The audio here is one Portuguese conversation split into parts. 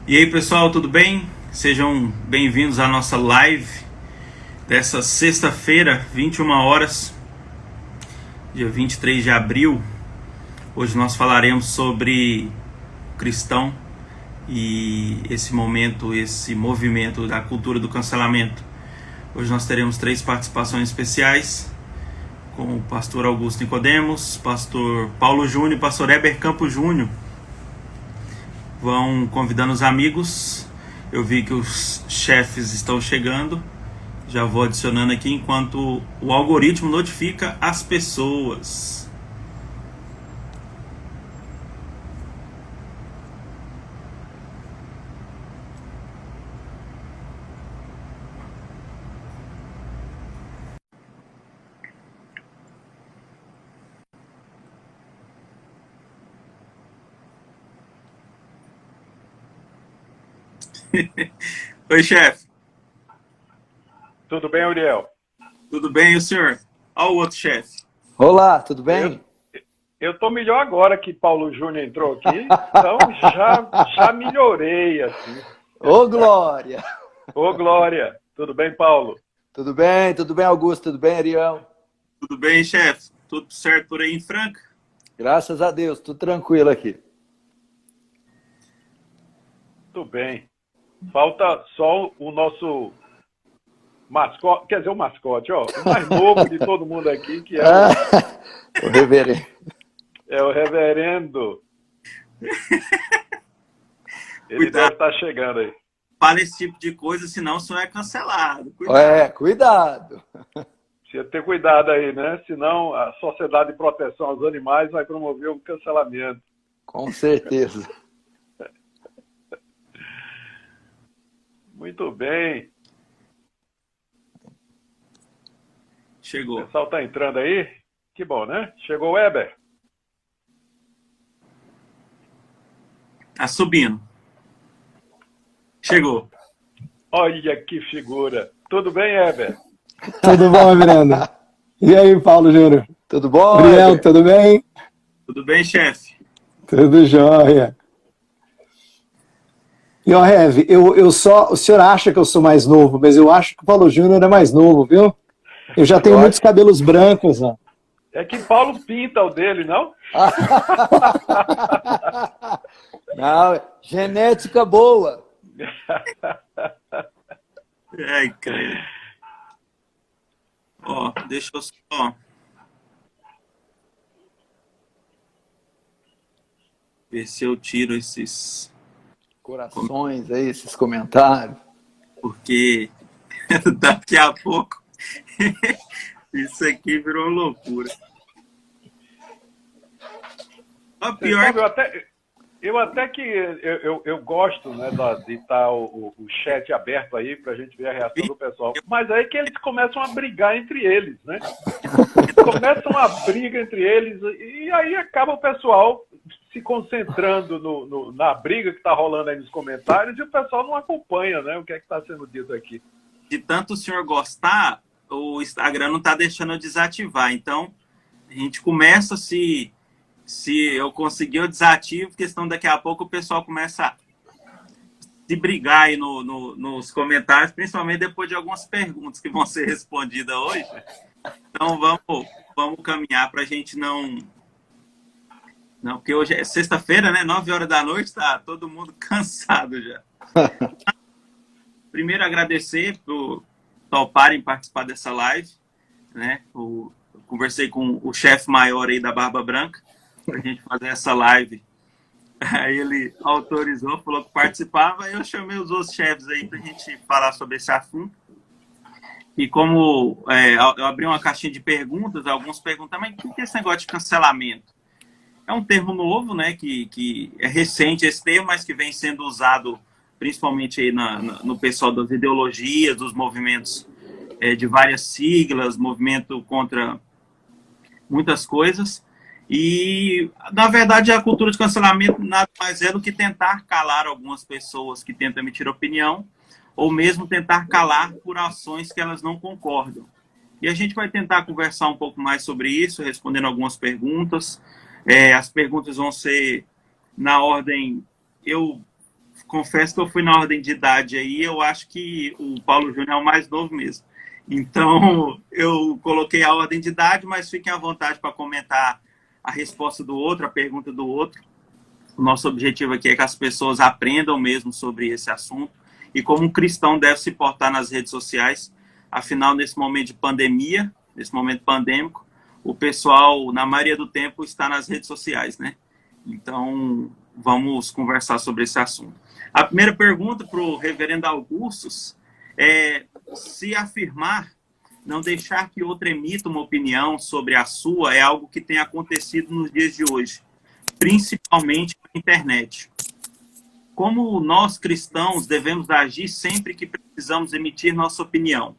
E aí, pessoal, tudo bem? Sejam bem-vindos à nossa live dessa sexta-feira, 21 horas, dia 23 de abril. Hoje nós falaremos sobre o cristão e esse momento, esse movimento da cultura do cancelamento. Hoje nós teremos 3 participações especiais com o pastor Augusto Nicodemos, pastor Paulo Júnior e pastor Heber Campos Júnior. Vão convidando os amigos. Eu vi que os chefes estão chegando. Já vou adicionando aqui enquanto o algoritmo notifica as pessoas. Oi, chefe. Tudo bem, Uriel? Tudo bem, e o senhor? Olha o outro chefe. Olá, tudo bem? Eu estou melhor agora que Paulo Júnior entrou aqui, então já melhorei, assim. Ô, Glória! Ô, Glória! Tudo bem, Paulo? Tudo bem, Augusto? Tudo bem, Ariel? Tudo bem, chefe? Tudo certo por aí em Franca? Graças a Deus, tudo tranquilo aqui. Tudo bem. Falta só o nosso mascote, quer dizer, o mascote, ó, o mais novo de todo mundo aqui, que é o reverendo. É o reverendo. Ele deve estar chegando aí. Fala esse tipo de coisa, senão o senhor é cancelado. Cuidado. Precisa ter cuidado aí, né? Senão a Sociedade de Proteção aos Animais vai promover o cancelamento. Com certeza. Muito bem. Chegou. O pessoal está entrando aí? Que bom, né? Chegou o Weber. Tá subindo. Chegou. Olha que figura. Tudo bem, Weber? Tudo bom, Miranda? E aí, Paulo Júnior? Tudo bom, Uriel, Weber? tudo bem? Tudo bem, chefe? Tudo jóia. E, ó, Rev, o senhor acha que eu sou mais novo, mas eu acho que o Paulo Júnior é mais novo, viu? Eu já tenho muitos cabelos brancos, ó. É que Paulo pinta o dele, não? Não, genética boa. Ai, creio. Ó, deixa eu só... ver se eu tiro esses... corações aí, esses comentários. Porque daqui a pouco isso aqui virou loucura. O pior... Eu até que eu gosto, né, de estar o chat aberto aí para a gente ver a reação do pessoal. Mas aí que eles começam a brigar entre eles, né? Começam a briga entre eles e aí acaba o pessoal se concentrando na briga que está rolando aí nos comentários e o pessoal não acompanha, né, o que é que está sendo dito aqui. De tanto o senhor gostar, o Instagram não está deixando eu desativar. Então, a gente começa se eu conseguir, eu desativo, porque senão daqui a pouco o pessoal começa a se brigar aí nos comentários, principalmente depois de algumas perguntas que vão ser respondidas hoje. Então, vamos caminhar para a gente não... Não, porque hoje é sexta-feira, né? 9 horas da noite, tá todo mundo cansado já. Primeiro, agradecer por toparem participar dessa live, né? Eu conversei com o chefe maior aí da Barba Branca para a gente fazer essa live. Aí ele autorizou, falou que participava, e eu chamei os outros chefes aí para a gente falar sobre esse assunto. E como eu abri uma caixinha de perguntas, alguns perguntam, mas o que é esse negócio de cancelamento? É um termo novo, né, que é recente esse termo, mas que vem sendo usado principalmente aí no pessoal das ideologias, dos movimentos de várias siglas, movimento contra muitas coisas. E, na verdade, a cultura de cancelamento nada mais é do que tentar calar algumas pessoas que tentam emitir opinião, ou mesmo tentar calar por ações que elas não concordam. E a gente vai tentar conversar um pouco mais sobre isso, respondendo algumas perguntas. As perguntas vão ser na ordem... Eu confesso que eu fui na ordem de idade aí, eu acho que o Paulo Júnior é o mais novo mesmo. Então, eu coloquei a ordem de idade, mas fiquem à vontade para comentar a resposta do outro, a pergunta do outro. O nosso objetivo aqui é que as pessoas aprendam mesmo sobre esse assunto e como um cristão deve se portar nas redes sociais. Afinal, nesse momento de pandemia, nesse momento pandêmico, o pessoal, na maioria do tempo, está nas redes sociais, né? Então, vamos conversar sobre esse assunto. A primeira pergunta para o reverendo Augustus é: se afirmar, não deixar que outro emita uma opinião sobre a sua é algo que tem acontecido nos dias de hoje, principalmente na internet. Como nós cristãos devemos agir sempre que precisamos emitir nossa opinião?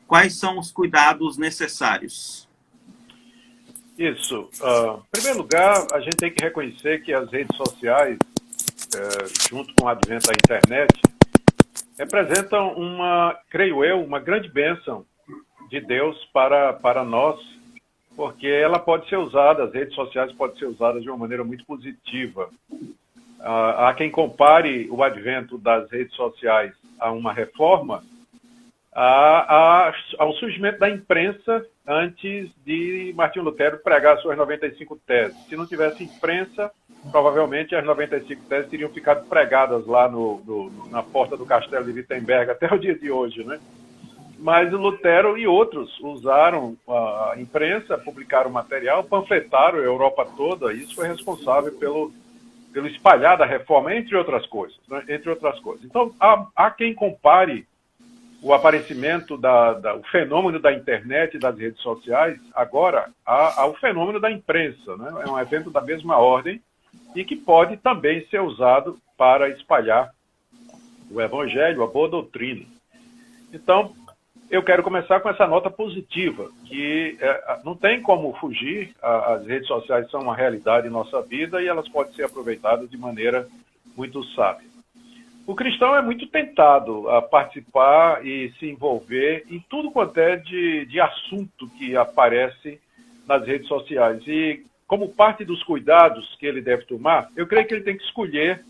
Quais são os cuidados necessários? Isso. Em primeiro lugar, a gente tem que reconhecer que as redes sociais, junto com o advento da internet, representam creio eu, uma grande bênção de Deus para nós, porque ela pode ser usada, as redes sociais podem ser usadas de uma maneira muito positiva. Há quem compare o advento das redes sociais a uma reforma, ao surgimento da imprensa antes de Martinho Lutero pregar suas 95 teses. Se não tivesse imprensa, provavelmente as 95 teses teriam ficado pregadas lá na porta do castelo de Wittenberg até o dia de hoje, né? Mas o Lutero e outros usaram a imprensa, publicaram material, panfletaram a Europa toda, e isso foi responsável pelo espalhar da reforma, entre outras coisas, né? Entre outras coisas. Então, há quem compare o aparecimento o fenômeno da internet e das redes sociais agora ao fenômeno da imprensa, né? É um evento da mesma ordem e que pode também ser usado para espalhar o evangelho, a boa doutrina. Então, eu quero começar com essa nota positiva, que não tem como fugir, as redes sociais são uma realidade em nossa vida e elas podem ser aproveitadas de maneira muito sábia. O cristão é muito tentado a participar e se envolver em tudo quanto é de assunto que aparece nas redes sociais. E como parte dos cuidados que ele deve tomar, eu creio que ele tem que escolher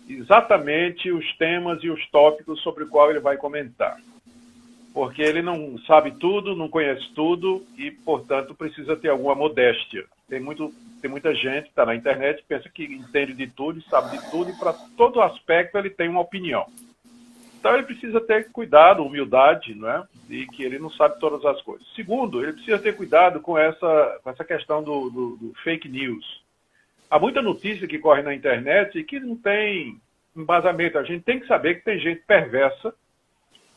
exatamente os temas e os tópicos sobre os quais ele vai comentar. Porque ele não sabe tudo, não conhece tudo e, portanto, precisa ter alguma modéstia. Tem muita gente que está na internet, pensa que entende de tudo e sabe de tudo, e para todo aspecto ele tem uma opinião. Então ele precisa ter cuidado, humildade, não é? E que ele não sabe todas as coisas. Segundo, ele precisa ter cuidado com essa questão do fake news. Há muita notícia que corre na internet e que não tem embasamento. A gente tem que saber que tem gente perversa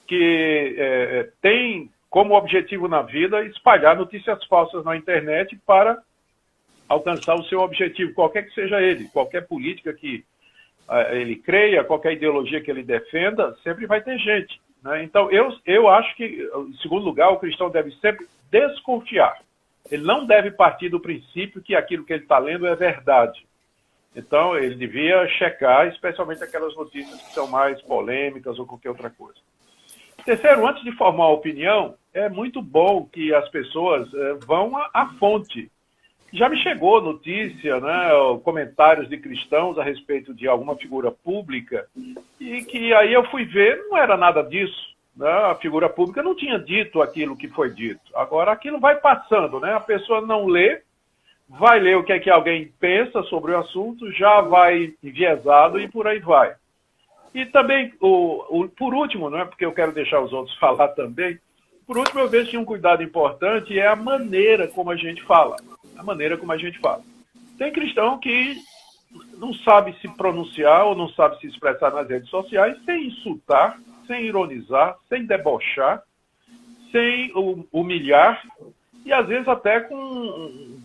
que tem como objetivo na vida espalhar notícias falsas na internet para alcançar o seu objetivo, qualquer que seja ele, qualquer política que ele creia, qualquer ideologia que ele defenda, sempre vai ter gente, né? Então, eu acho que, em segundo lugar, o cristão deve sempre desconfiar. Ele não deve partir do princípio que aquilo que ele está lendo é verdade. Então, ele devia checar, especialmente aquelas notícias que são mais polêmicas ou qualquer outra coisa. Terceiro, antes de formar uma opinião, é muito bom que as pessoas vão à fonte. Já me chegou notícia, né, comentários de cristãos a respeito de alguma figura pública, e que aí eu fui ver, não era nada disso, né? A figura pública não tinha dito aquilo que foi dito. Agora, aquilo vai passando, né? A pessoa não lê, vai ler o que é que alguém pensa sobre o assunto, já vai enviesado e por aí vai. E também, por último, não é porque eu quero deixar os outros falar também, por último eu vejo que um cuidado importante é a maneira como a gente fala. A maneira como a gente fala. Tem cristão que não sabe se pronunciar ou não sabe se expressar nas redes sociais sem insultar, sem ironizar, sem debochar, sem humilhar e às vezes até com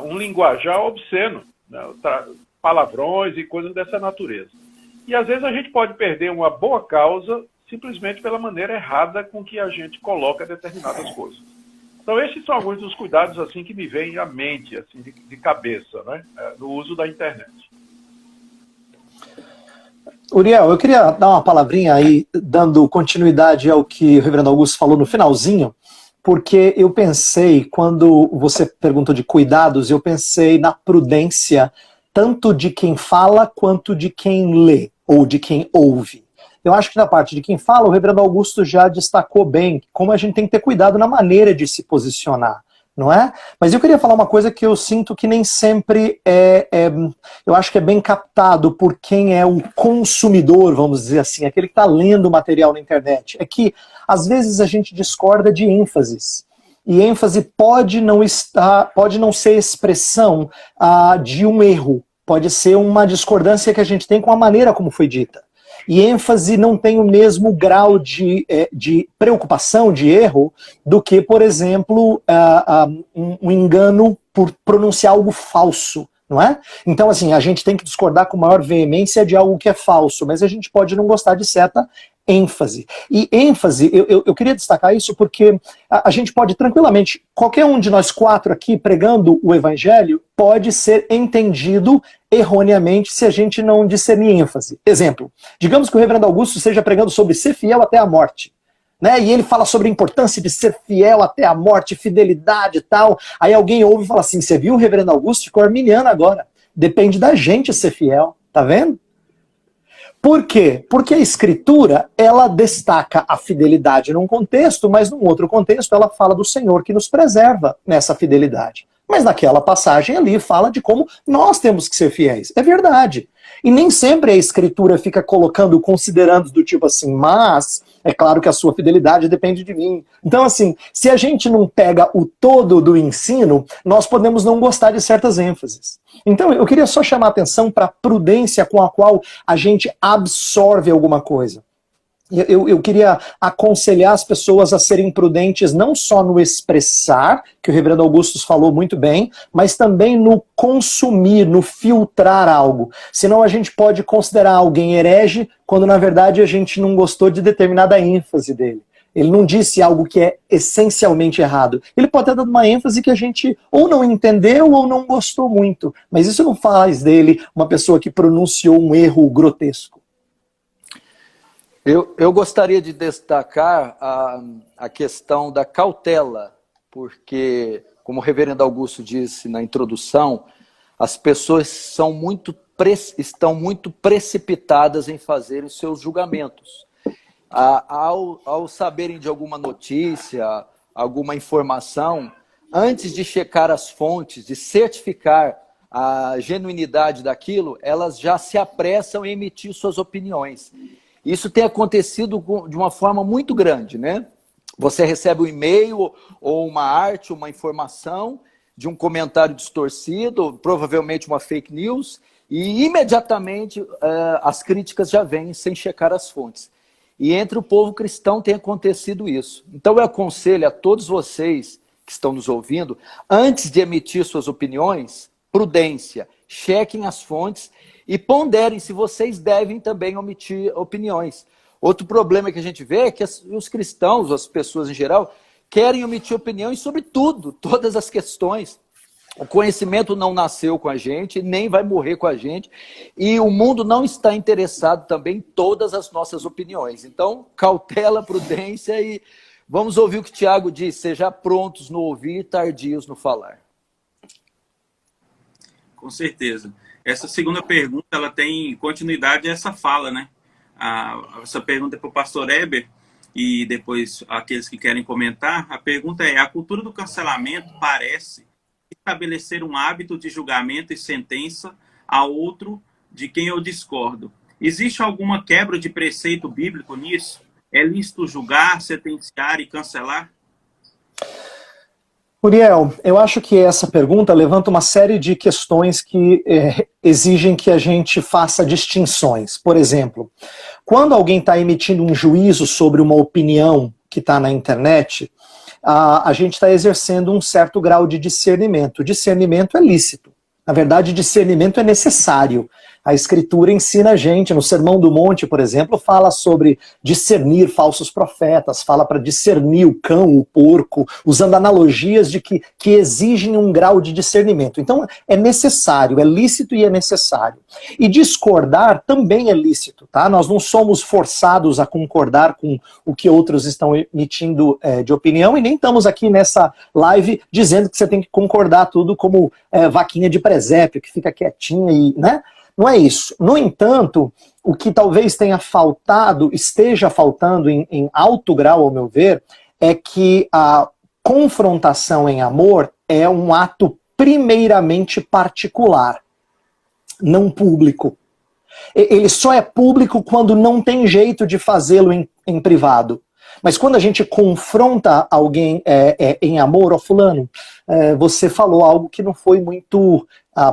um linguajar obsceno, né? Palavrões e coisas dessa natureza. E às vezes a gente pode perder uma boa causa simplesmente pela maneira errada com que a gente coloca determinadas coisas. Então, esses são alguns dos cuidados assim que me vêm à mente, assim, de cabeça, né, no uso da internet. Uriel, eu queria dar uma palavrinha aí, dando continuidade ao que o reverendo Augusto falou no finalzinho, porque eu pensei, quando você perguntou de cuidados, eu pensei na prudência tanto de quem fala quanto de quem lê. ou de quem ouve. Eu acho que na parte de quem fala, o reverendo Augusto já destacou bem como a gente tem que ter cuidado na maneira de se posicionar, não é? Mas eu queria falar uma coisa que eu sinto que nem sempre eu acho que é bem captado por quem é o consumidor, vamos dizer assim, aquele que está lendo o material na internet. É que, às vezes, a gente discorda de ênfases. E ênfase pode não ser expressão de um erro, pode ser uma discordância que a gente tem com a maneira como foi dita. E ênfase não tem o mesmo grau de preocupação, de erro, do que, por exemplo, um engano por pronunciar algo falso, não é? Então, assim, a gente tem que discordar com maior veemência de algo que é falso, mas a gente pode não gostar de certa ênfase. E ênfase, eu queria destacar isso porque a gente pode tranquilamente, qualquer um de nós quatro aqui pregando o evangelho pode ser entendido erroneamente se a gente não discernir ênfase. Exemplo, digamos que o reverendo Augusto esteja pregando sobre ser fiel até a morte, né? E ele fala sobre a importância de ser fiel até a morte, fidelidade e tal. Aí alguém ouve e fala assim, você viu o reverendo Augusto? Ficou arminiano agora. Depende da gente ser fiel, tá vendo? Por quê? Porque a Escritura, ela destaca a fidelidade num contexto, mas num outro contexto ela fala do Senhor que nos preserva nessa fidelidade. Mas naquela passagem ali fala de como nós temos que ser fiéis. É verdade. E nem sempre a Escritura fica colocando, considerando do tipo assim, mas é claro que a sua fidelidade depende de mim. Então, assim, se a gente não pega o todo do ensino, nós podemos não gostar de certas ênfases. Então, eu queria só chamar a atenção para a prudência com a qual a gente absorve alguma coisa. Eu queria aconselhar as pessoas a serem prudentes não só no expressar, que o reverendo Augusto falou muito bem, mas também no consumir, no filtrar algo. Senão a gente pode considerar alguém herege, quando na verdade a gente não gostou de determinada ênfase dele. Ele não disse algo que é essencialmente errado. Ele pode ter dado uma ênfase que a gente ou não entendeu ou não gostou muito. Mas isso não faz dele uma pessoa que pronunciou um erro grotesco. Eu gostaria de destacar a questão da cautela, porque, como o reverendo Augusto disse na introdução, as pessoas estão muito precipitadas em fazer os seus julgamentos. Ao saberem de alguma notícia, alguma informação, antes de checar as fontes, de certificar a genuinidade daquilo, elas já se apressam em emitir suas opiniões. Isso tem acontecido de uma forma muito grande, né? Você recebe um e-mail ou uma arte, uma informação de um comentário distorcido, provavelmente uma fake news, e imediatamente as críticas já vêm sem checar as fontes. E entre o povo cristão tem acontecido isso. Então eu aconselho a todos vocês que estão nos ouvindo, antes de emitir suas opiniões, prudência, chequem as fontes e ponderem se vocês devem também omitir opiniões. Outro problema que a gente vê é que os cristãos, as pessoas em geral, querem omitir opiniões sobre tudo, todas as questões. O conhecimento não nasceu com a gente, nem vai morrer com a gente, e o mundo não está interessado também em todas as nossas opiniões. Então, cautela, prudência e vamos ouvir o que Tiago diz, seja prontos no ouvir, tardios no falar. Com certeza. Essa segunda pergunta, ela tem continuidade a essa fala, né? Essa pergunta é para o pastor Eber e depois aqueles que querem comentar. A pergunta é, a cultura do cancelamento parece estabelecer um hábito de julgamento e sentença a outro de quem eu discordo. Existe alguma quebra de preceito bíblico nisso? É lícito julgar, sentenciar e cancelar? Uriel, eu acho que essa pergunta levanta uma série de questões que exigem que a gente faça distinções. Por exemplo, quando alguém está emitindo um juízo sobre uma opinião que está na internet, a gente está exercendo um certo grau de discernimento. Discernimento é lícito. Na verdade, discernimento é necessário. A Escritura ensina a gente, no Sermão do Monte, por exemplo, fala sobre discernir falsos profetas, fala para discernir o cão, o porco, usando analogias de que exigem um grau de discernimento. Então, é necessário, é lícito e é necessário. E discordar também é lícito, tá? Nós não somos forçados a concordar com o que outros estão emitindo de opinião e nem estamos aqui nessa live dizendo que você tem que concordar tudo como vaquinha de presépio, que fica quietinha e, né? Não é isso. No entanto, o que talvez tenha faltado, esteja faltando em alto grau, ao meu ver, é que a confrontação em amor é um ato primeiramente particular, não público. Ele só é público quando não tem jeito de fazê-lo em privado. Mas quando a gente confronta alguém em amor, ó fulano, você falou algo que não foi muito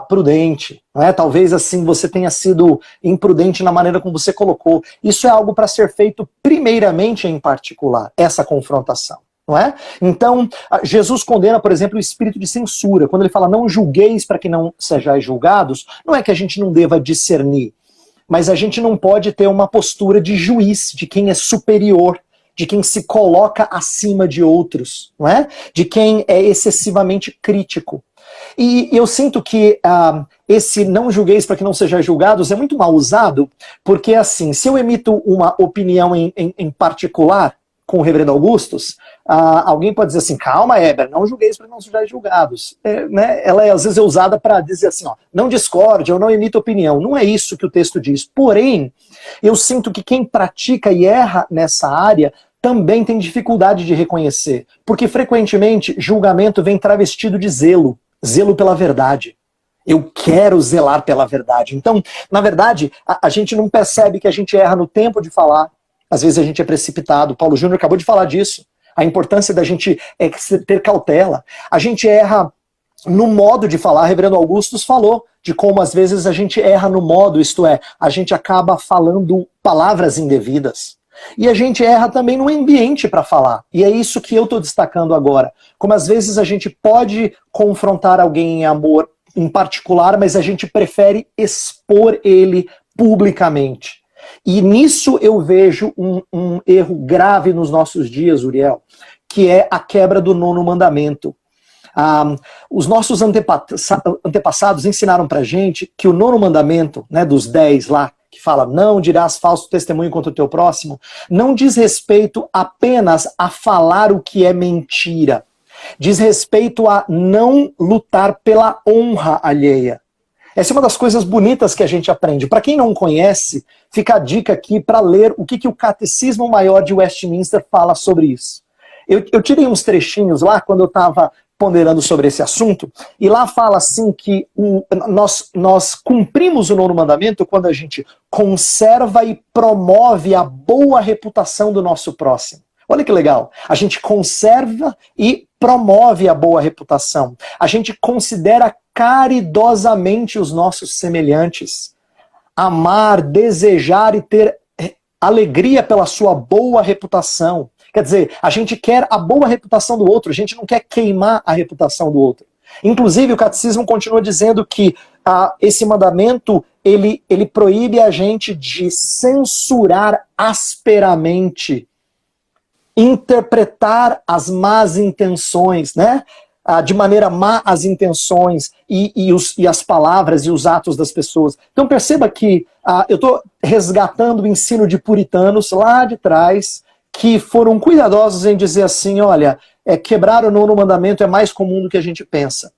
prudente, não é? Talvez assim você tenha sido imprudente na maneira como você colocou. Isso é algo para ser feito primeiramente em particular, essa confrontação. Não é? Então, Jesus condena, por exemplo, o espírito de censura. Quando ele fala, não julgueis para que não sejais julgados, não é que a gente não deva discernir, mas a gente não pode ter uma postura de juiz, de quem é superior, de quem se coloca acima de outros, não é? De quem é excessivamente crítico. E eu sinto que esse não julgueis para que não sejais julgados é muito mal usado, porque assim, se eu emito uma opinião em particular, com o reverendo Augustus, alguém pode dizer assim, calma, Heber, não julgueis para não sejais julgados. Né? Ela às vezes é usada para dizer assim, ó, não discorde, eu não emito opinião. Não é isso que o texto diz. Porém, eu sinto que quem pratica e erra nessa área também tem dificuldade de reconhecer. Porque frequentemente julgamento vem travestido de zelo. Zelo pela verdade. Eu quero zelar pela verdade. Então, na verdade, a gente não percebe que a gente erra no tempo de falar. Às vezes a gente é precipitado. Paulo Júnior acabou de falar disso. A importância da gente ter cautela. A gente erra no modo de falar. Reverendo Augustus falou de como às vezes a gente erra no modo, isto é, a gente acaba falando palavras indevidas. E a gente erra também no ambiente para falar. E é isso que eu estou destacando agora. Como às vezes a gente pode confrontar alguém em amor em particular, mas a gente prefere expor ele publicamente. E nisso eu vejo um erro grave nos nossos dias, Uriel, que é a quebra do 9º mandamento. Os nossos antepassados ensinaram pra gente que o 9º mandamento, né, dos 10 lá, que fala, não dirás falso testemunho contra o teu próximo, não diz respeito apenas a falar o que é mentira. Diz respeito a não lutar pela honra alheia. Essa é uma das coisas bonitas que a gente aprende. Para quem não conhece, fica a dica aqui para ler o que o Catecismo Maior de Westminster fala sobre isso. Eu tirei uns trechinhos lá quando eu estava ponderando sobre esse assunto, e lá fala assim que nós cumprimos o 9º mandamento quando a gente conserva e promove a boa reputação do nosso próximo. Olha que legal. A gente conserva e promove a boa reputação. A gente considera caridosamente os nossos semelhantes. Amar, desejar e ter alegria pela sua boa reputação. Quer dizer, a gente quer a boa reputação do outro, a gente não quer queimar a reputação do outro. Inclusive, o catecismo continua dizendo que esse mandamento, ele proíbe a gente de censurar asperamente, interpretar as más intenções, né? De maneira má as intenções e as palavras e os atos das pessoas. Então perceba que eu estou resgatando o ensino de puritanos lá de trás, que foram cuidadosos em dizer assim, olha, quebrar o 9º mandamento é mais comum do que a gente pensa.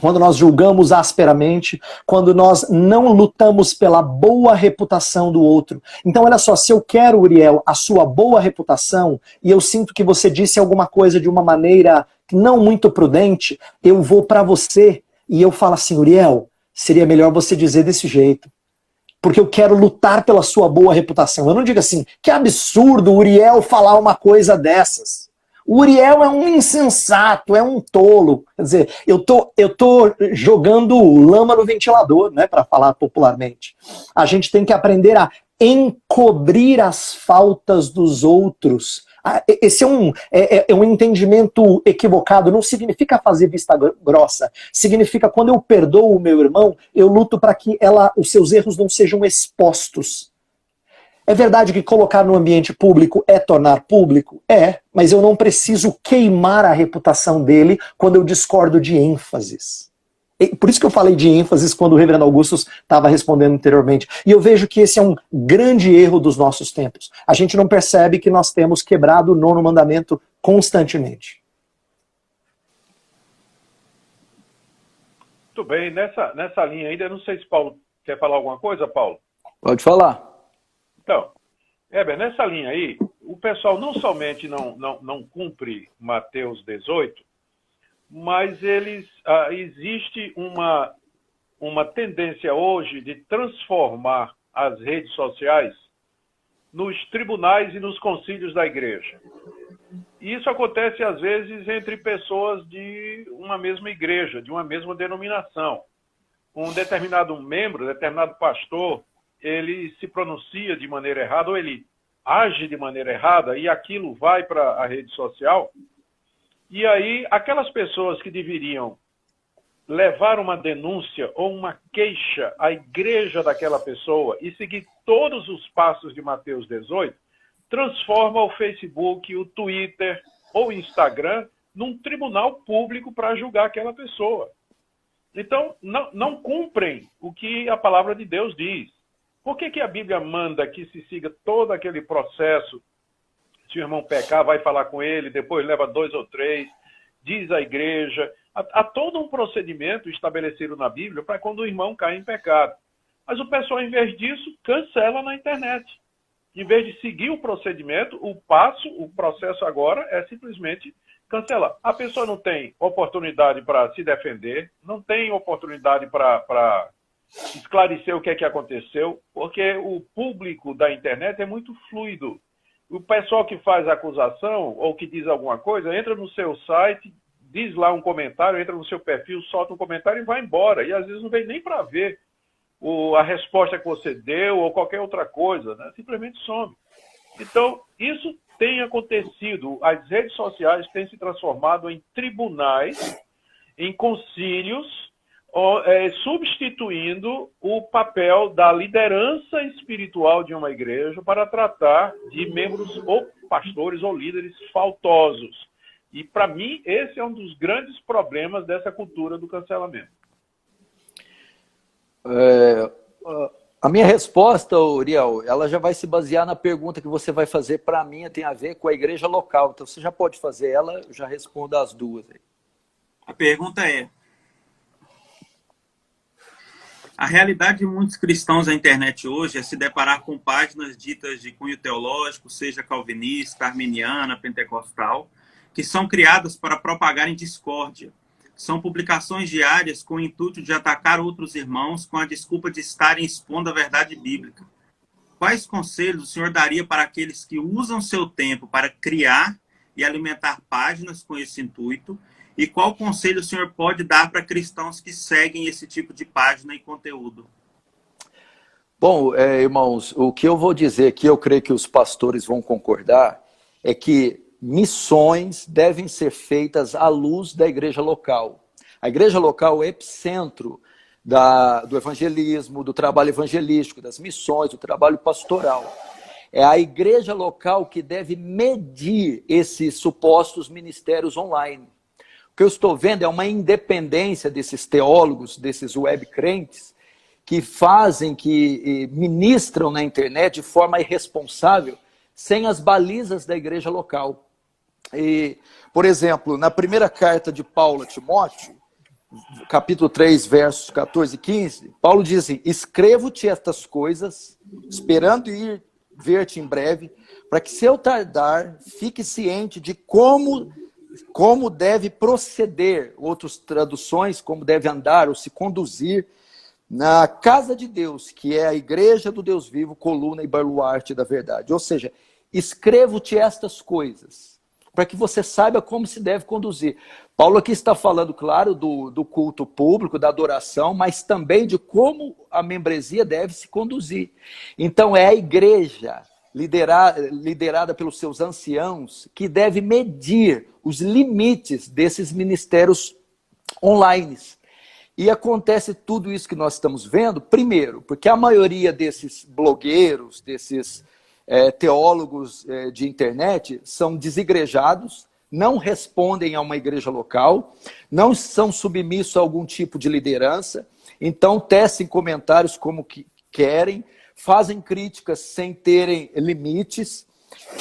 Quando nós julgamos asperamente, quando nós não lutamos pela boa reputação do outro. Então, olha só, se eu quero, Uriel, a sua boa reputação, e eu sinto que você disse alguma coisa de uma maneira não muito prudente, eu vou para você e eu falo assim, Uriel, seria melhor você dizer desse jeito. Porque eu quero lutar pela sua boa reputação. Eu não digo assim, que absurdo o Uriel falar uma coisa dessas. O Uriel é um insensato, é um tolo. Quer dizer, eu tô jogando lama no ventilador, né, para falar popularmente. A gente tem que aprender a encobrir as faltas dos outros. Esse é um entendimento equivocado. Não significa fazer vista grossa. Significa, quando eu perdoo o meu irmão, eu luto para que os seus erros não sejam expostos. É verdade que colocar no ambiente público é tornar público? É, mas eu não preciso queimar a reputação dele quando eu discordo de ênfases. Por isso que eu falei de ênfases quando o reverendo Augustus estava respondendo anteriormente. E eu vejo que esse é um grande erro dos nossos tempos. A gente não percebe que nós temos quebrado o 9º mandamento constantemente. Muito bem, nessa linha ainda, eu não sei se Paulo quer falar alguma coisa, Paulo? Pode falar. Então, Heber, nessa linha aí, o pessoal não somente não cumpre Mateus 18, mas existe uma tendência hoje de transformar as redes sociais nos tribunais e nos concílios da igreja. E isso acontece, às vezes, entre pessoas de uma mesma igreja, de uma mesma denominação. Um determinado membro, determinado pastor, ele se pronuncia de maneira errada, ou ele age de maneira errada, e aquilo vai para a rede social. E aí, aquelas pessoas que deveriam levar uma denúncia ou uma queixa à igreja daquela pessoa e seguir todos os passos de Mateus 18, transforma o Facebook, o Twitter ou o Instagram num tribunal público para julgar aquela pessoa. Então, não cumprem o que a palavra de Deus diz. Por que a Bíblia manda que se siga todo aquele processo? Se o irmão pecar, vai falar com ele, depois leva 2 ou 3, diz à igreja. Há todo um procedimento estabelecido na Bíblia para quando o irmão cai em pecado. Mas o pessoal, em vez disso, cancela na internet. Em vez de seguir o procedimento, o processo agora é simplesmente cancelar. A pessoa não tem oportunidade para se defender, não tem oportunidade para esclarecer o que é que aconteceu, porque o público da internet é muito fluido. O pessoal que faz acusação ou que diz alguma coisa, entra no seu site, diz lá um comentário, entra no seu perfil, solta um comentário e vai embora. E às vezes não vem nem para ver a resposta que você deu ou qualquer outra coisa, né? Simplesmente some. Então, isso tem acontecido. As redes sociais têm se transformado em tribunais, em concílios, substituindo o papel da liderança espiritual de uma igreja para tratar de membros ou pastores ou líderes faltosos. E, para mim, esse é um dos grandes problemas dessa cultura do cancelamento. A minha resposta, Uriel, ela já vai se basear na pergunta que você vai fazer para mim, tem a ver com a igreja local. Então, você já pode fazer ela, eu já respondo as duas. Aí. A pergunta é: a realidade de muitos cristãos na internet hoje é se deparar com páginas ditas de cunho teológico, seja calvinista, arminiana, pentecostal, que são criadas para propagarem discórdia. São publicações diárias com o intuito de atacar outros irmãos com a desculpa de estarem expondo a verdade bíblica. Quais conselhos o senhor daria para aqueles que usam seu tempo para criar e alimentar páginas com esse intuito? E qual conselho o senhor pode dar para cristãos que seguem esse tipo de página e conteúdo? Bom, irmãos, o que eu vou dizer que eu creio que os pastores vão concordar é que missões devem ser feitas à luz da igreja local. A igreja local é o epicentro do evangelismo, do trabalho evangelístico, das missões, do trabalho pastoral. É a igreja local que deve medir esses supostos ministérios online. O que eu estou vendo é uma independência desses teólogos, desses web crentes, que ministram na internet de forma irresponsável, sem as balizas da igreja local. E, por exemplo, na primeira carta de Paulo a Timóteo, capítulo 3, versos 14 e 15, Paulo diz assim: escrevo-te estas coisas, esperando ir ver-te em breve, para que, se eu tardar, fique ciente de como deve proceder, outras traduções, como deve andar ou se conduzir na casa de Deus, que é a igreja do Deus vivo, coluna e baluarte da verdade. Ou seja, escrevo-te estas coisas, para que você saiba como se deve conduzir. Paulo aqui está falando, claro, do culto público, da adoração, mas também de como a membresia deve se conduzir. Então é a igreja, liderada pelos seus anciãos, que deve medir os limites desses ministérios online. E acontece tudo isso que nós estamos vendo, primeiro, porque a maioria desses blogueiros, desses teólogos de internet, são desigrejados, não respondem a uma igreja local, não são submissos a algum tipo de liderança, então tecem comentários como que querem, fazem críticas sem terem limites.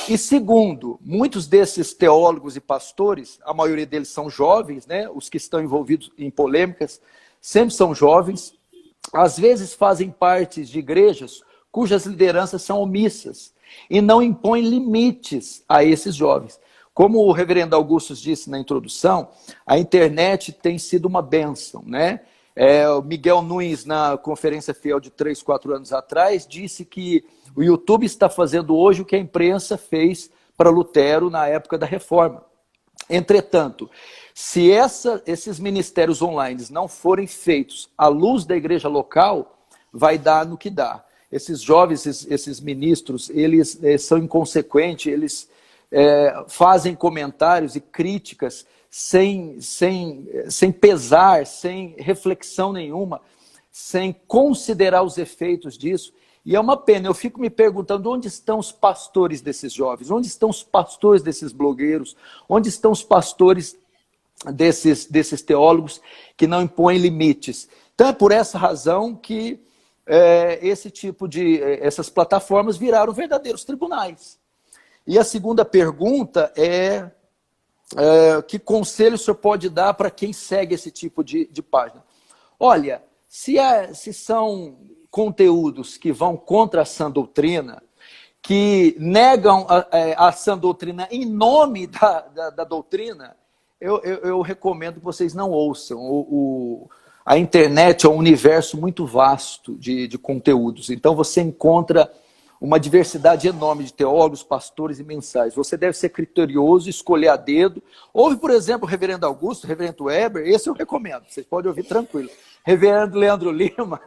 E segundo, muitos desses teólogos e pastores, a maioria deles são jovens, né? Os que estão envolvidos em polêmicas sempre são jovens, às vezes fazem parte de igrejas cujas lideranças são omissas e não impõem limites a esses jovens. Como o reverendo Augusto disse na introdução, a internet tem sido uma bênção, né? O Miguel Nunes, na Conferência Fiel de 3, 4 anos atrás, disse que o YouTube está fazendo hoje o que a imprensa fez para Lutero na época da Reforma. Entretanto, se esses ministérios online não forem feitos à luz da igreja local, vai dar no que dá. Esses jovens, esses ministros, eles são inconsequentes, eles fazem comentários e críticas sem pesar, sem reflexão nenhuma, sem considerar os efeitos disso. E é uma pena, eu fico me perguntando onde estão os pastores desses jovens, onde estão os pastores desses blogueiros, onde estão os pastores desses teólogos que não impõem limites. Então é por essa razão que essas plataformas viraram verdadeiros tribunais. E a segunda pergunta é que conselho o senhor pode dar para quem segue esse tipo de página? Olha, se são conteúdos que vão contra a sã doutrina, que negam a sã doutrina em nome da doutrina, eu recomendo que vocês não ouçam. A internet é um universo muito vasto de conteúdos, então você encontra uma diversidade enorme de teólogos, pastores e mensais. Você deve ser criterioso, escolher a dedo. Ouve, por exemplo, o reverendo Augusto, o reverendo Weber, esse eu recomendo, vocês podem ouvir tranquilo. Reverendo Leandro Lima.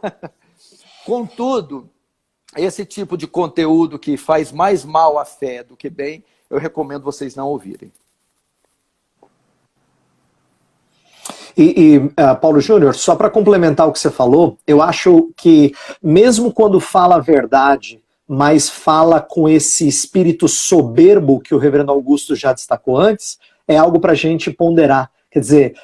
Contudo, esse tipo de conteúdo que faz mais mal à fé do que bem, eu recomendo vocês não ouvirem. Paulo Júnior, só para complementar o que você falou, eu acho que mesmo quando fala a verdade, mas fala com esse espírito soberbo que o reverendo Augusto já destacou antes, é algo para a gente ponderar. Quer dizer,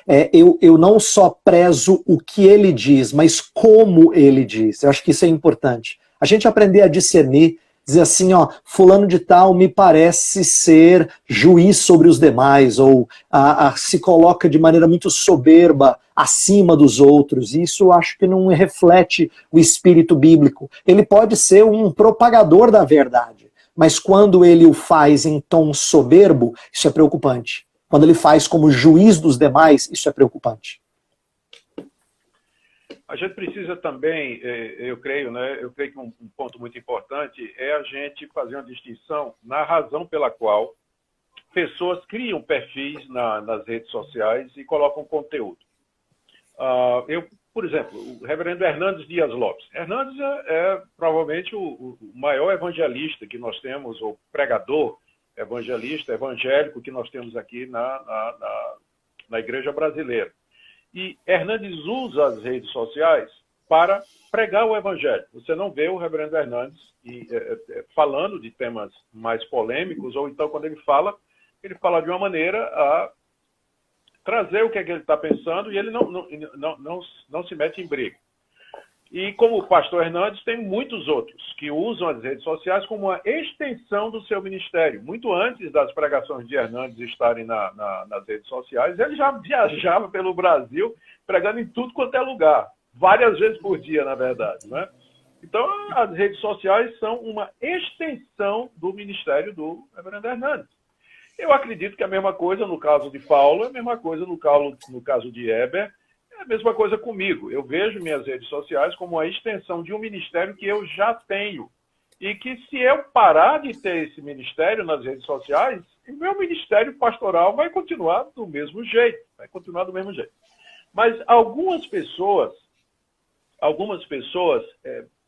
eu não só prezo o que ele diz, mas como ele diz. Eu acho que isso é importante. A gente aprender a discernir, dizer assim, ó, fulano de tal me parece ser juiz sobre os demais, ou se coloca de maneira muito soberba acima dos outros. Isso eu acho que não reflete o espírito bíblico. Ele pode ser um propagador da verdade, mas quando ele o faz em tom soberbo, isso é preocupante. Quando ele faz como juiz dos demais, isso é preocupante. A gente precisa também, eu creio que um ponto muito importante é a gente fazer uma distinção na razão pela qual pessoas criam perfis nas redes sociais e colocam conteúdo. Por exemplo, o reverendo Hernandes Dias Lopes. Hernandes é provavelmente o maior evangelista que nós temos, ou pregador evangelista, evangélico que nós temos aqui na igreja brasileira. E Hernandes usa as redes sociais para pregar o evangelho. Você não vê o reverendo Hernandes falando de temas mais polêmicos, ou então quando ele fala de uma maneira a trazer o que é que ele está pensando e ele não se mete em briga. E como o pastor Hernandes, tem muitos outros que usam as redes sociais como uma extensão do seu ministério. Muito antes das pregações de Hernandes estarem nas redes sociais, ele já viajava pelo Brasil pregando em tudo quanto é lugar. Várias vezes por dia, na verdade, né? Então, as redes sociais são uma extensão do ministério do reverendo Hernandes. Eu acredito que a mesma coisa no caso de Paulo, a mesma coisa no caso de Heber, é a mesma coisa comigo. Eu vejo minhas redes sociais como a extensão de um ministério que eu já tenho. E que se eu parar de ter esse ministério nas redes sociais, o meu ministério pastoral vai continuar do mesmo jeito. Mas algumas pessoas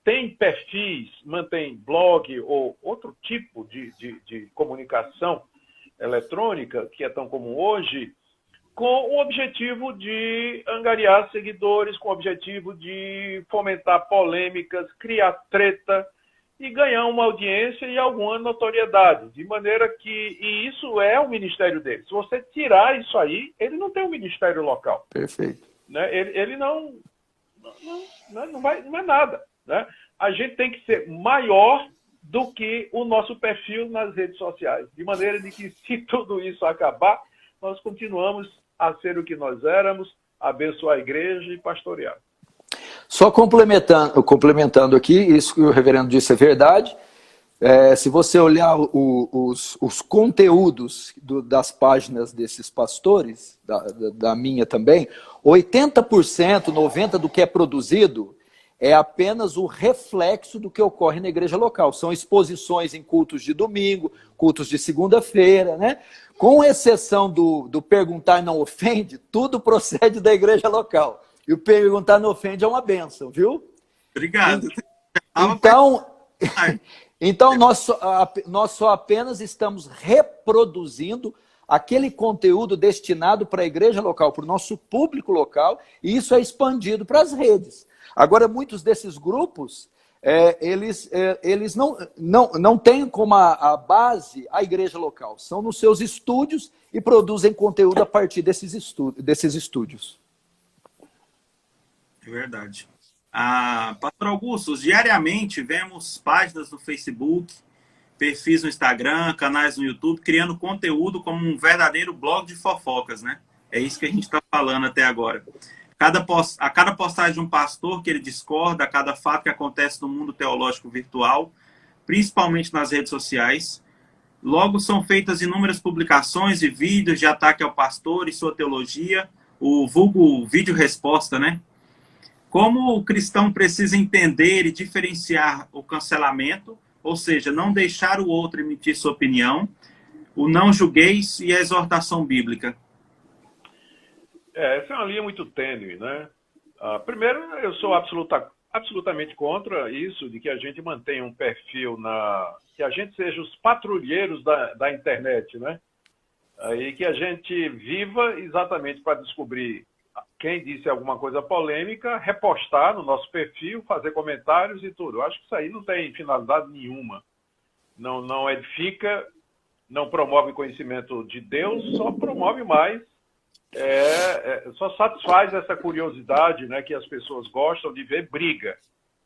têm perfis, mantêm blog ou outro tipo de comunicação eletrônica, que é tão comum hoje, com o objetivo de angariar seguidores, com o objetivo de fomentar polêmicas, criar treta e ganhar uma audiência e alguma notoriedade. De maneira que, e isso é o ministério dele. Se você tirar isso aí, ele não tem um ministério local. Perfeito. Né? Ele não é nada. Né? A gente tem que ser maior do que o nosso perfil nas redes sociais. De maneira de que, se tudo isso acabar, nós continuamos a ser o que nós éramos, abençoar a igreja e pastorear. Só complementando aqui, isso que o reverendo disse é verdade. Se você olhar os conteúdos das páginas desses pastores, da minha também, 80%, 90% do que é produzido é apenas o reflexo do que ocorre na igreja local. São exposições em cultos de domingo, cultos de segunda-feira, né? Com exceção do perguntar não ofende, tudo procede da igreja local. E o perguntar não ofende é uma bênção, viu? Obrigado. Então nós só apenas estamos reproduzindo aquele conteúdo destinado para a igreja local, para o nosso público local, e isso é expandido para as redes. Agora, muitos desses grupos, eles não têm como a base a igreja local. São nos seus estúdios e produzem conteúdo a partir desses estúdios. É verdade. Pastor Augusto, diariamente vemos páginas no Facebook, perfis no Instagram, canais no YouTube, criando conteúdo como um verdadeiro blog de fofocas, né? É isso que a gente está falando até agora. A cada postagem de um pastor que ele discorda, a cada fato que acontece no mundo teológico virtual, principalmente nas redes sociais, logo são feitas inúmeras publicações e vídeos de ataque ao pastor e sua teologia, o vulgo vídeo-resposta, né? Como o cristão precisa entender e diferenciar o cancelamento, ou seja, não deixar o outro emitir sua opinião, o não julgueis e a exortação bíblica? Essa é uma linha muito tênue, né? Primeiro, eu sou absolutamente contra isso, de que a gente mantenha um perfil que a gente seja os patrulheiros da internet, né? E que a gente viva exatamente para descobrir quem disse alguma coisa polêmica, repostar no nosso perfil, fazer comentários e tudo. Eu acho que isso aí não tem finalidade nenhuma. Não edifica, não promove conhecimento de Deus, só promove mais, só satisfaz essa curiosidade, né, que as pessoas gostam de ver briga.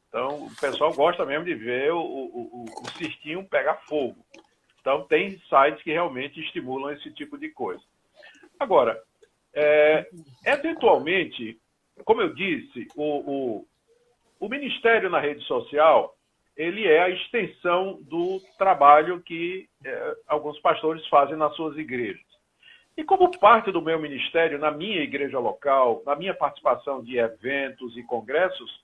Então, o pessoal gosta mesmo de ver o cirquinho pegar fogo. Então, tem sites que realmente estimulam esse tipo de coisa. Agora, eventualmente, como eu disse, o ministério na rede social, ele é a extensão do trabalho que alguns pastores fazem nas suas igrejas. E como parte do meu ministério, na minha igreja local, na minha participação de eventos e congressos,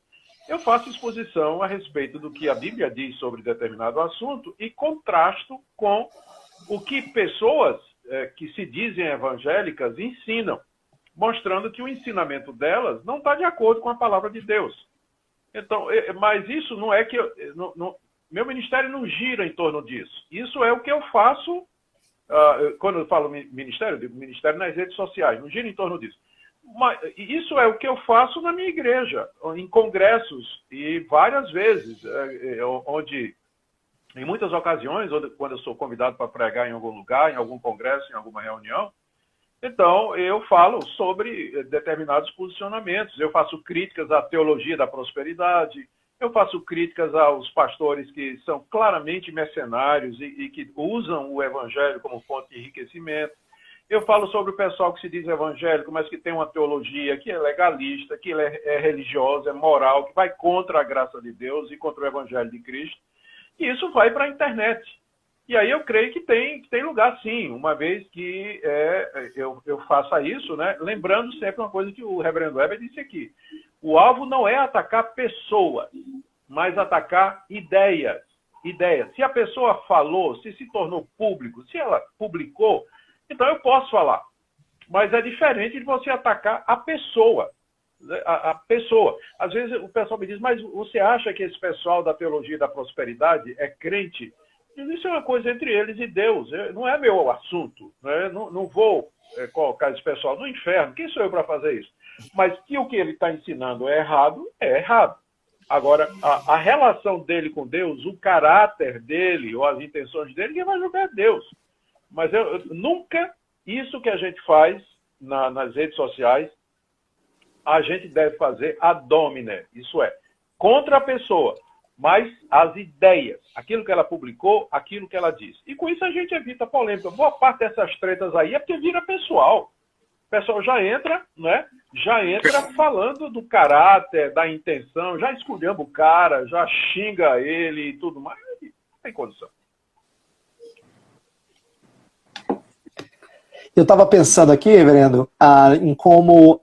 eu faço exposição a respeito do que a Bíblia diz sobre determinado assunto e contrasto com o que pessoas que se dizem evangélicas ensinam, mostrando que o ensinamento delas não está de acordo com a palavra de Deus. Então, mas isso não é que... meu ministério não gira em torno disso. Isso é o que eu faço, quando eu falo ministério, eu digo ministério nas redes sociais, não gira em torno disso. Mas isso é o que eu faço na minha igreja, em congressos, e várias vezes, onde... Em muitas ocasiões, quando eu sou convidado para pregar em algum lugar, em algum congresso, em alguma reunião, então eu falo sobre determinados posicionamentos. Eu faço críticas à teologia da prosperidade, eu faço críticas aos pastores que são claramente mercenários e que usam o evangelho como fonte de enriquecimento. Eu falo sobre o pessoal que se diz evangélico, mas que tem uma teologia que é legalista, que é religiosa, é moral, que vai contra a graça de Deus e contra o evangelho de Cristo. E isso vai para a internet. E aí eu creio que tem lugar sim, uma vez que eu faça isso, né? Lembrando sempre uma coisa que o reverendo Weber disse aqui. O alvo não é atacar pessoas, mas atacar ideias. Se a pessoa falou, se tornou público, se ela publicou, então eu posso falar. Mas é diferente de você atacar a pessoa. A pessoa. Às vezes o pessoal me diz, mas você acha que esse pessoal da teologia da prosperidade é crente? Isso é uma coisa entre eles e Deus. Não é meu assunto. Né? Não vou colocar esse pessoal no inferno. Quem sou eu para fazer isso? Mas que o que ele está ensinando é errado. Agora, a relação dele com Deus, o caráter dele ou as intenções dele, quem vai julgar é Deus. Mas nunca isso que a gente faz nas redes sociais, a gente deve fazer ad hominem, isso é, contra a pessoa, mas as ideias, aquilo que ela publicou, aquilo que ela disse. E com isso a gente evita polêmica. Boa parte dessas tretas aí é porque vira pessoal. o pessoal já entra, né? Já entra falando do caráter, da intenção, já esculhamba o cara, já xinga ele e tudo mais. Não tem condição. Eu estava pensando aqui, reverendo, em como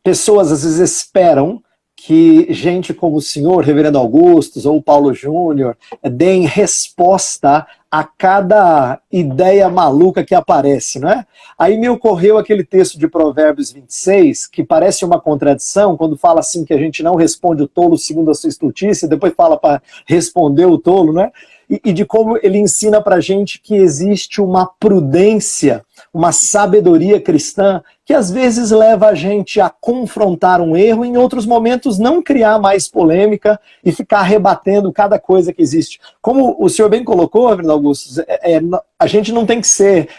pessoas às vezes esperam que gente como o senhor, reverendo Augustus ou o Paulo Júnior, deem resposta a cada ideia maluca que aparece, não é? Aí me ocorreu aquele texto de Provérbios 26, que parece uma contradição, quando fala assim que a gente não responde o tolo segundo a sua estultícia, depois fala para responder o tolo, né? E de como ele ensina para a gente que existe uma prudência, uma sabedoria cristã, que às vezes leva a gente a confrontar um erro, em outros momentos não criar mais polêmica e ficar rebatendo cada coisa que existe. Como o senhor bem colocou, Reverendo Augusto, a gente não tem que ser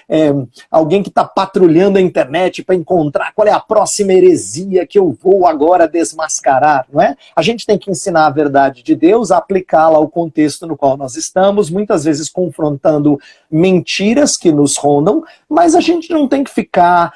alguém que está patrulhando a internet para encontrar qual é a próxima heresia que eu vou agora desmascarar, não é? A gente tem que ensinar a verdade de Deus, aplicá-la ao contexto no qual nós estamos, muitas vezes confrontando mentiras que nos rondam, mas a gente não tem que ficar